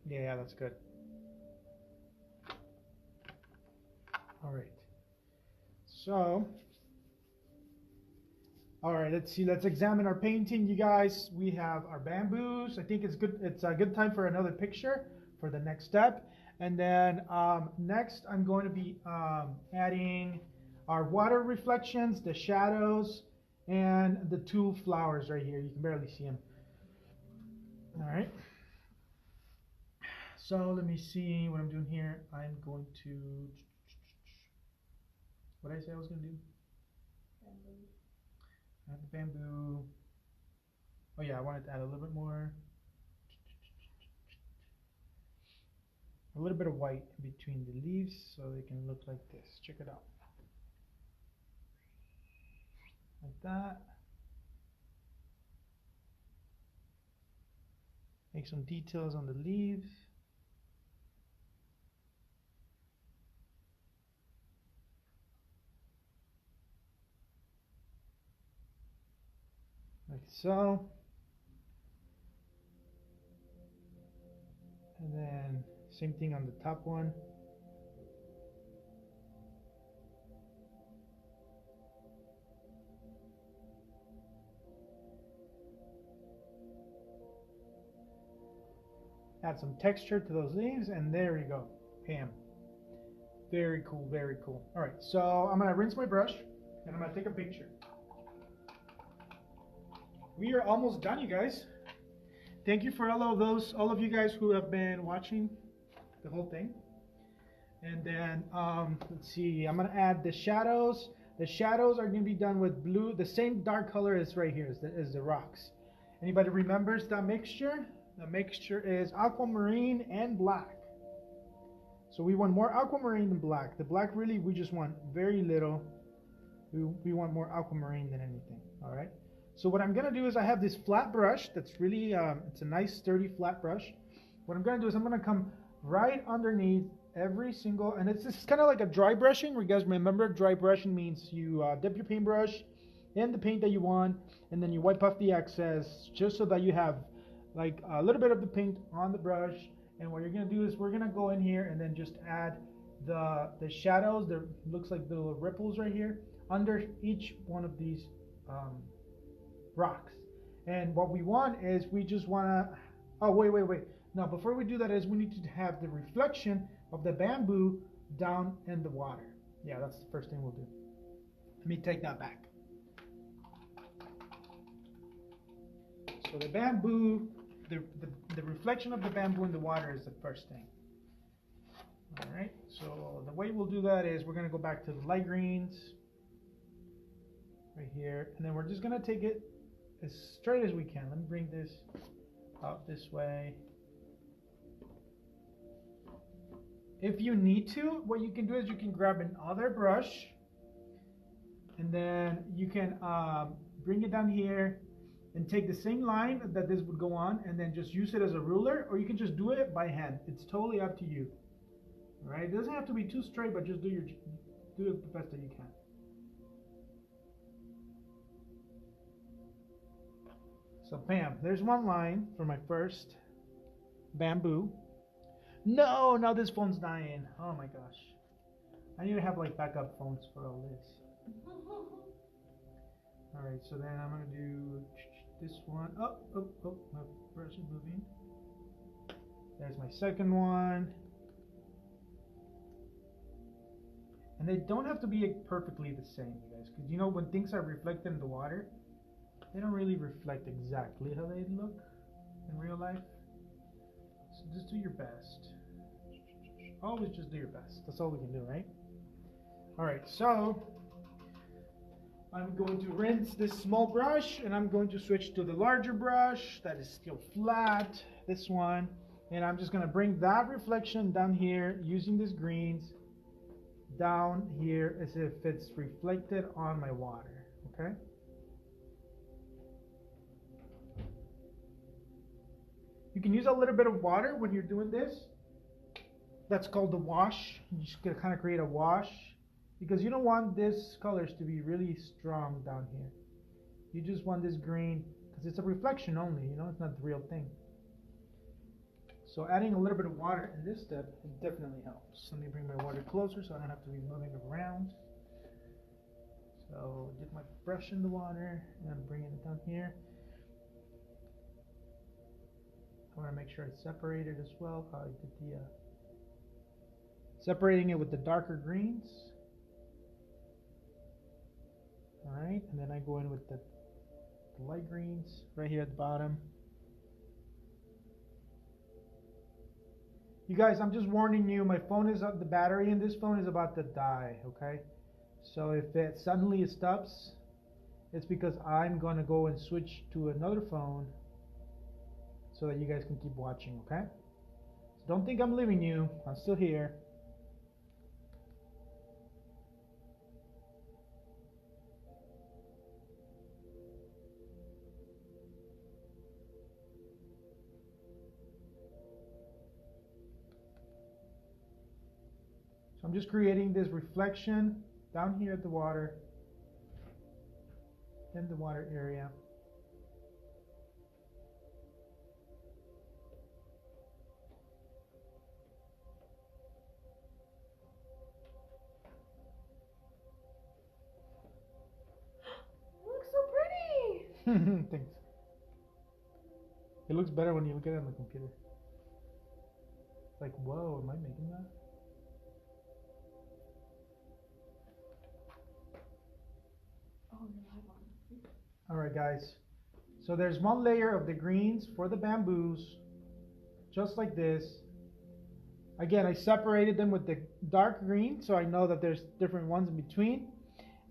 Yeah, that's good. All right. So All right, let's see. Let's examine our painting, you guys. We have our bamboos. I think it's good. It's a good time for another picture for the next step. And then next, I'm going to be adding our water reflections, the shadows, and the two flowers right here. You can barely see them. All right. So let me see what I'm doing here. I'm going to. What did I say I was going to do? Add the bamboo. Oh yeah, I wanted to add a little bit more. A little bit of white in between the leaves so they can look like this. Check it out. Like that. Make some details on the leaves. Like so. And then same thing on the top one. Add some texture to those leaves, and there you go. Bam. Very cool, very cool. All right, so I'm gonna rinse my brush, and I'm gonna take a picture. We are almost done, you guys. Thank you for all of you guys who have been watching the whole thing. And then let's see, I'm gonna add the shadows. The shadows are gonna be done with blue, the same dark color as right here, as the rocks. Anybody remembers that mixture? The mixture is aquamarine and black. So we want more aquamarine than black. The black really, we just want very little. We want more aquamarine than anything, all right? So what I'm gonna do is I have this flat brush that's really, it's a nice sturdy flat brush. What I'm gonna do is I'm gonna come right underneath every single, and it's kind of like a dry brushing. You guys remember dry brushing means you dip your paintbrush in the paint that you want, and then you wipe off the excess just so that you have like a little bit of the paint on the brush. And what you're gonna do is we're gonna go in here and then just add the shadows. There looks like the little ripples right here under each one of these rocks. And what we want is we just wanna, oh wait. Now before we do that is we need to have the reflection of the bamboo down in the water. Yeah, that's the first thing we'll do. Let me take that back. So the bamboo, the reflection of the bamboo in the water is the first thing. All right, so the way we'll do that is we're gonna go back to the light greens right here, and then we're just gonna take it as straight as we can. Let me bring this out this way. If you need to, what you can do is you can grab another brush, and then you can bring it down here and take the same line that this would go on and then just use it as a ruler, or you can just do it by hand. It's totally up to you. All right, it doesn't have to be too straight, but just do it the best that you can. So bam, there's one line for my first bamboo. No, now this phone's dying. Oh my gosh. I need to have like backup phones for all this. All right, so then I'm gonna do this one. Oh, my brush is moving. There's my second one. And they don't have to be perfectly the same, you guys, because you know when things are reflected in the water, they don't really reflect exactly how they look in real life. So just do your best. Always just do your best. That's all we can do, right? All right, so I'm going to rinse this small brush, and I'm going to switch to the larger brush that is still flat, this one, and I'm just going to bring that reflection down here using these greens down here as if it's reflected on my water, okay? You can use a little bit of water when you're doing this. That's called the wash. You just gotta kind of create a wash, because you don't want this colors to be really strong down here. You just want this green, because it's a reflection only, you know, it's not the real thing. So adding a little bit of water in this step definitely helps. Let me bring my water closer so I don't have to be moving it around. So So get my brush in the water and bring it down here. I want to make sure it's separated as well. How I did the separating it with the darker greens. All right, and then I go in with the light greens right here at the bottom. You guys, I'm just warning you, my phone is up, the battery in this phone is about to die, okay? So if it suddenly stops, it's because I'm going to go and switch to another phone so that you guys can keep watching, okay? So don't think I'm leaving you. I'm still here. So I'm just creating this reflection down here at the water, in the water area. It looks so pretty. Thanks. It looks better when you look at it on the computer. It's like, whoa, am I making that? Oh, you're live on. Alright guys, so there's one layer of the greens for the bamboos, just like this. Again, I separated them with the dark green, so I know that there's different ones in between.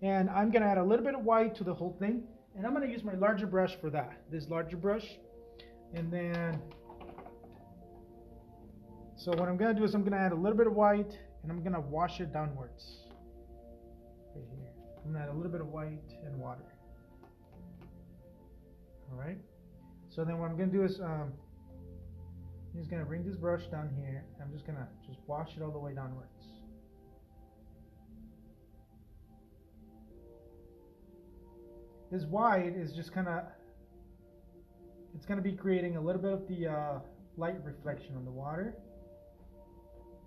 And I'm going to add a little bit of white to the whole thing. And I'm going to use my larger brush for that, this larger brush. And then, so what I'm going to do is I'm going to add a little bit of white, and I'm going to wash it downwards. Right here. I'm going to add a little bit of white and water. Alright, so then what I'm going to do is I'm just going to bring this brush down here. I'm just going to wash it all the way downwards. This white is just kind of, it's going to be creating a little bit of the light reflection on the water.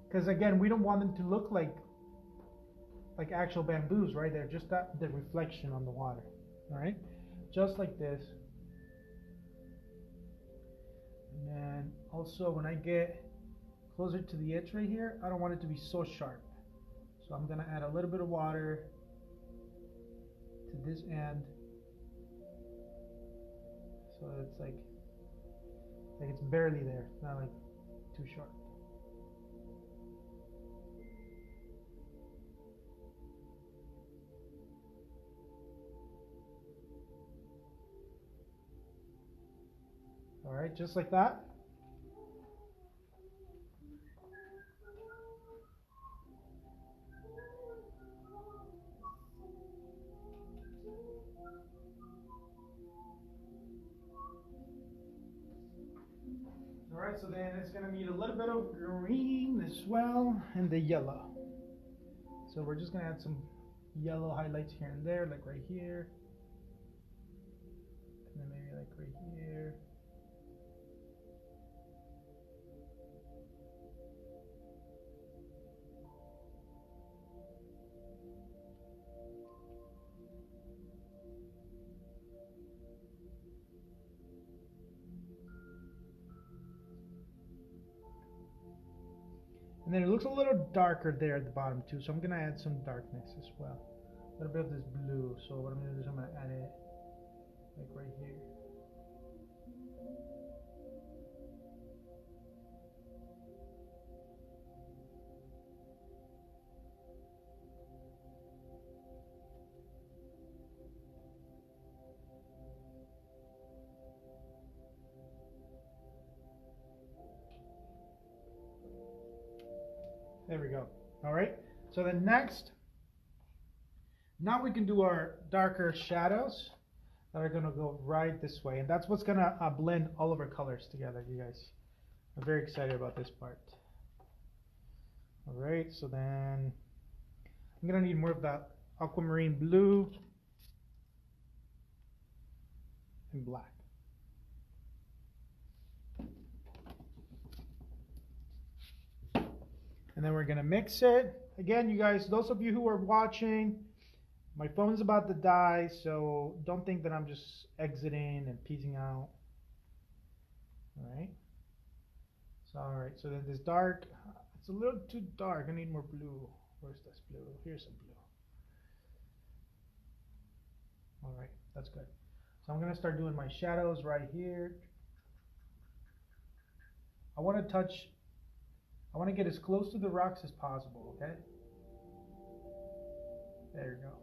Because again, we don't want them to look like actual bamboos, right? They're just the reflection on the water. Alright, just like this. And then also when I get closer to the edge right here, I don't want it to be so sharp. So I'm going to add a little bit of water to this end. So it's like it's barely there. It's not like too sharp. All right, just like that. All right, so then it's going to need a little bit of green as well and the yellow. So we're just going to add some yellow highlights here and there, like right here. And then maybe like right here. And then it looks a little darker there at the bottom too, so I'm going to add some darkness as well. A little bit of this blue, so what I'm going to do is I'm going to add it like right here. There we go. All right. So then next, now we can do our darker shadows that are going to go right this way. And that's what's going to blend all of our colors together, you guys. I'm very excited about this part. All right. So then I'm going to need more of that aquamarine blue and black. And then we're going to mix it. Again, you guys, those of you who are watching, My phone's about to die, so don't think that I'm just exiting and peacing out. Alright. So, alright, so then this dark, it's a little too dark. I need more blue. Where's this blue? Here's some blue. Alright, that's good. So I'm going to start doing my shadows right here. I want to get as close to the rocks as possible, okay? There you go.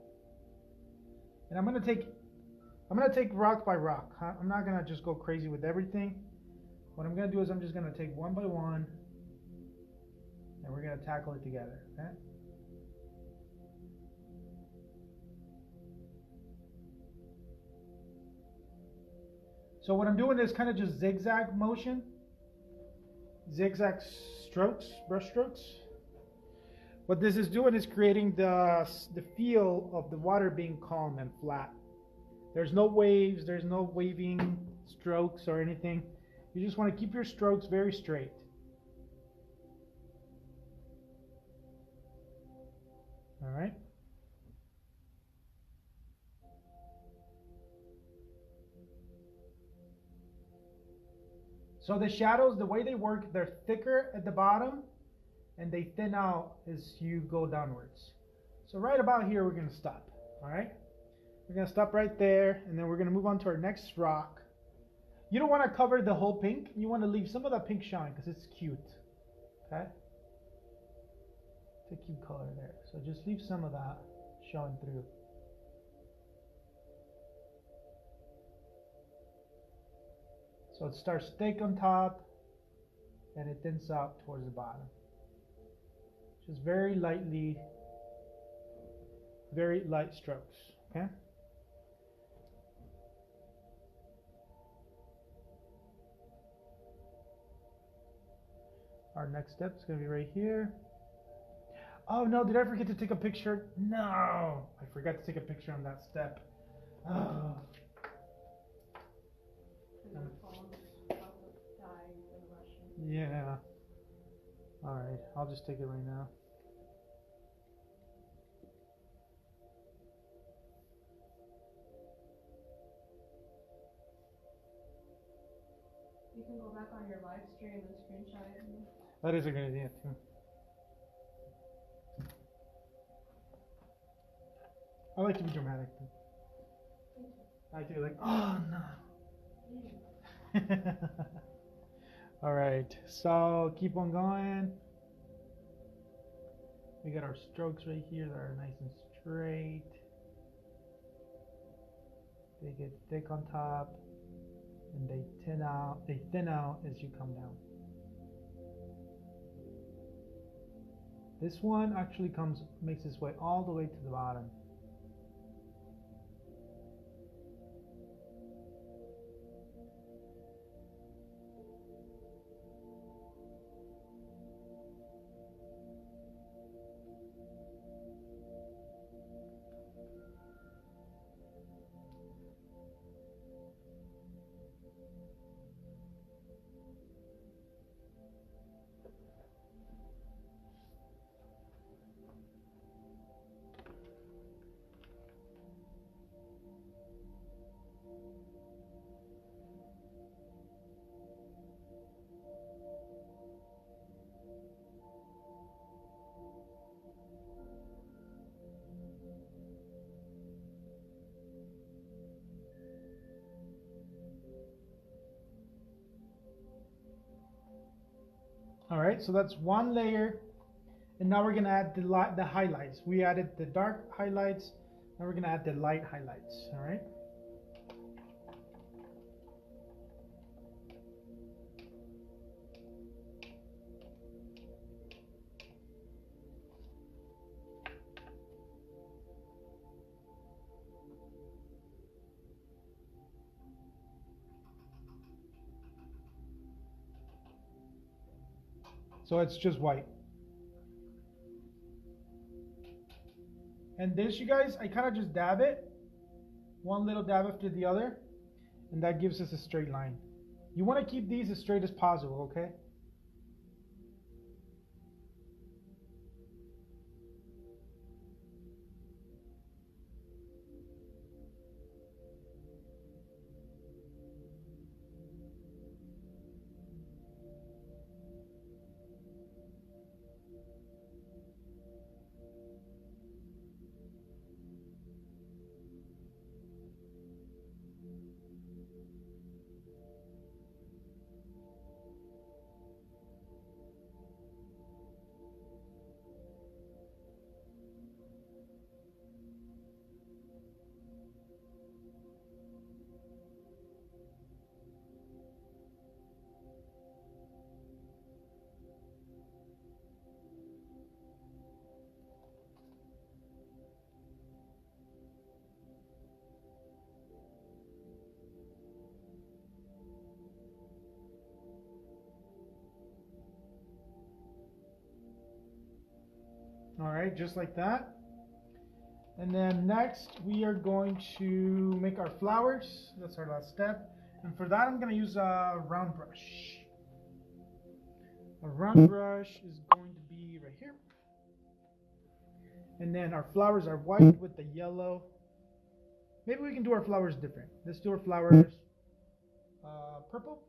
And I'm going to take rock by rock. I'm not going to just go crazy with everything. What I'm going to do is I'm just going to take one by one and we're going to tackle it together, okay? So what I'm doing is kind of just zigzag motion, zigzag strokes, brush strokes. What this is doing is creating the feel of the water being calm and flat. There's no waves, there's no waving strokes or anything. You just want to keep your strokes very straight. All right. So the shadows, the way they work, they're thicker at the bottom and they thin out as you go downwards. So right about here, we're going to stop. All right. We're going to stop right there and then we're going to move on to our next rock. You don't want to cover the whole pink. You want to leave some of that pink shine because it's cute. Okay. It's a cute color there. So just leave some of that showing through. So it starts thick on top and it thins out towards the bottom. Just very lightly, very light strokes, okay? Our next step is going to be right here. Oh no, did I forget to take a picture? No, I forgot to take a picture on that step. Oh. Yeah. Alright, I'll just take it right now. You can go back on your live stream and screenshot it. That is a good idea too. I like to be dramatic too. I do like, oh no. Alright, so keep on going. We got our strokes right here that are nice and straight. They get thick on top and they thin out as you come down. This one actually makes its way all the way to the bottom. Alright, so that's one layer. And now we're going to add the highlights. We added the dark highlights. Now we're going to add the light highlights. Alright. So it's just white. And this, you guys, I kind of just dab it. One little dab after the other. And that gives us a straight line. You want to keep these as straight as possible, okay? All right, just like that. And then next we are going to make our flowers. That's our last step. And for that I'm going to use a round brush. A round brush is going to be right here. And then our flowers are white with the yellow. Maybe we can do our flowers different. Let's do our flowers purple.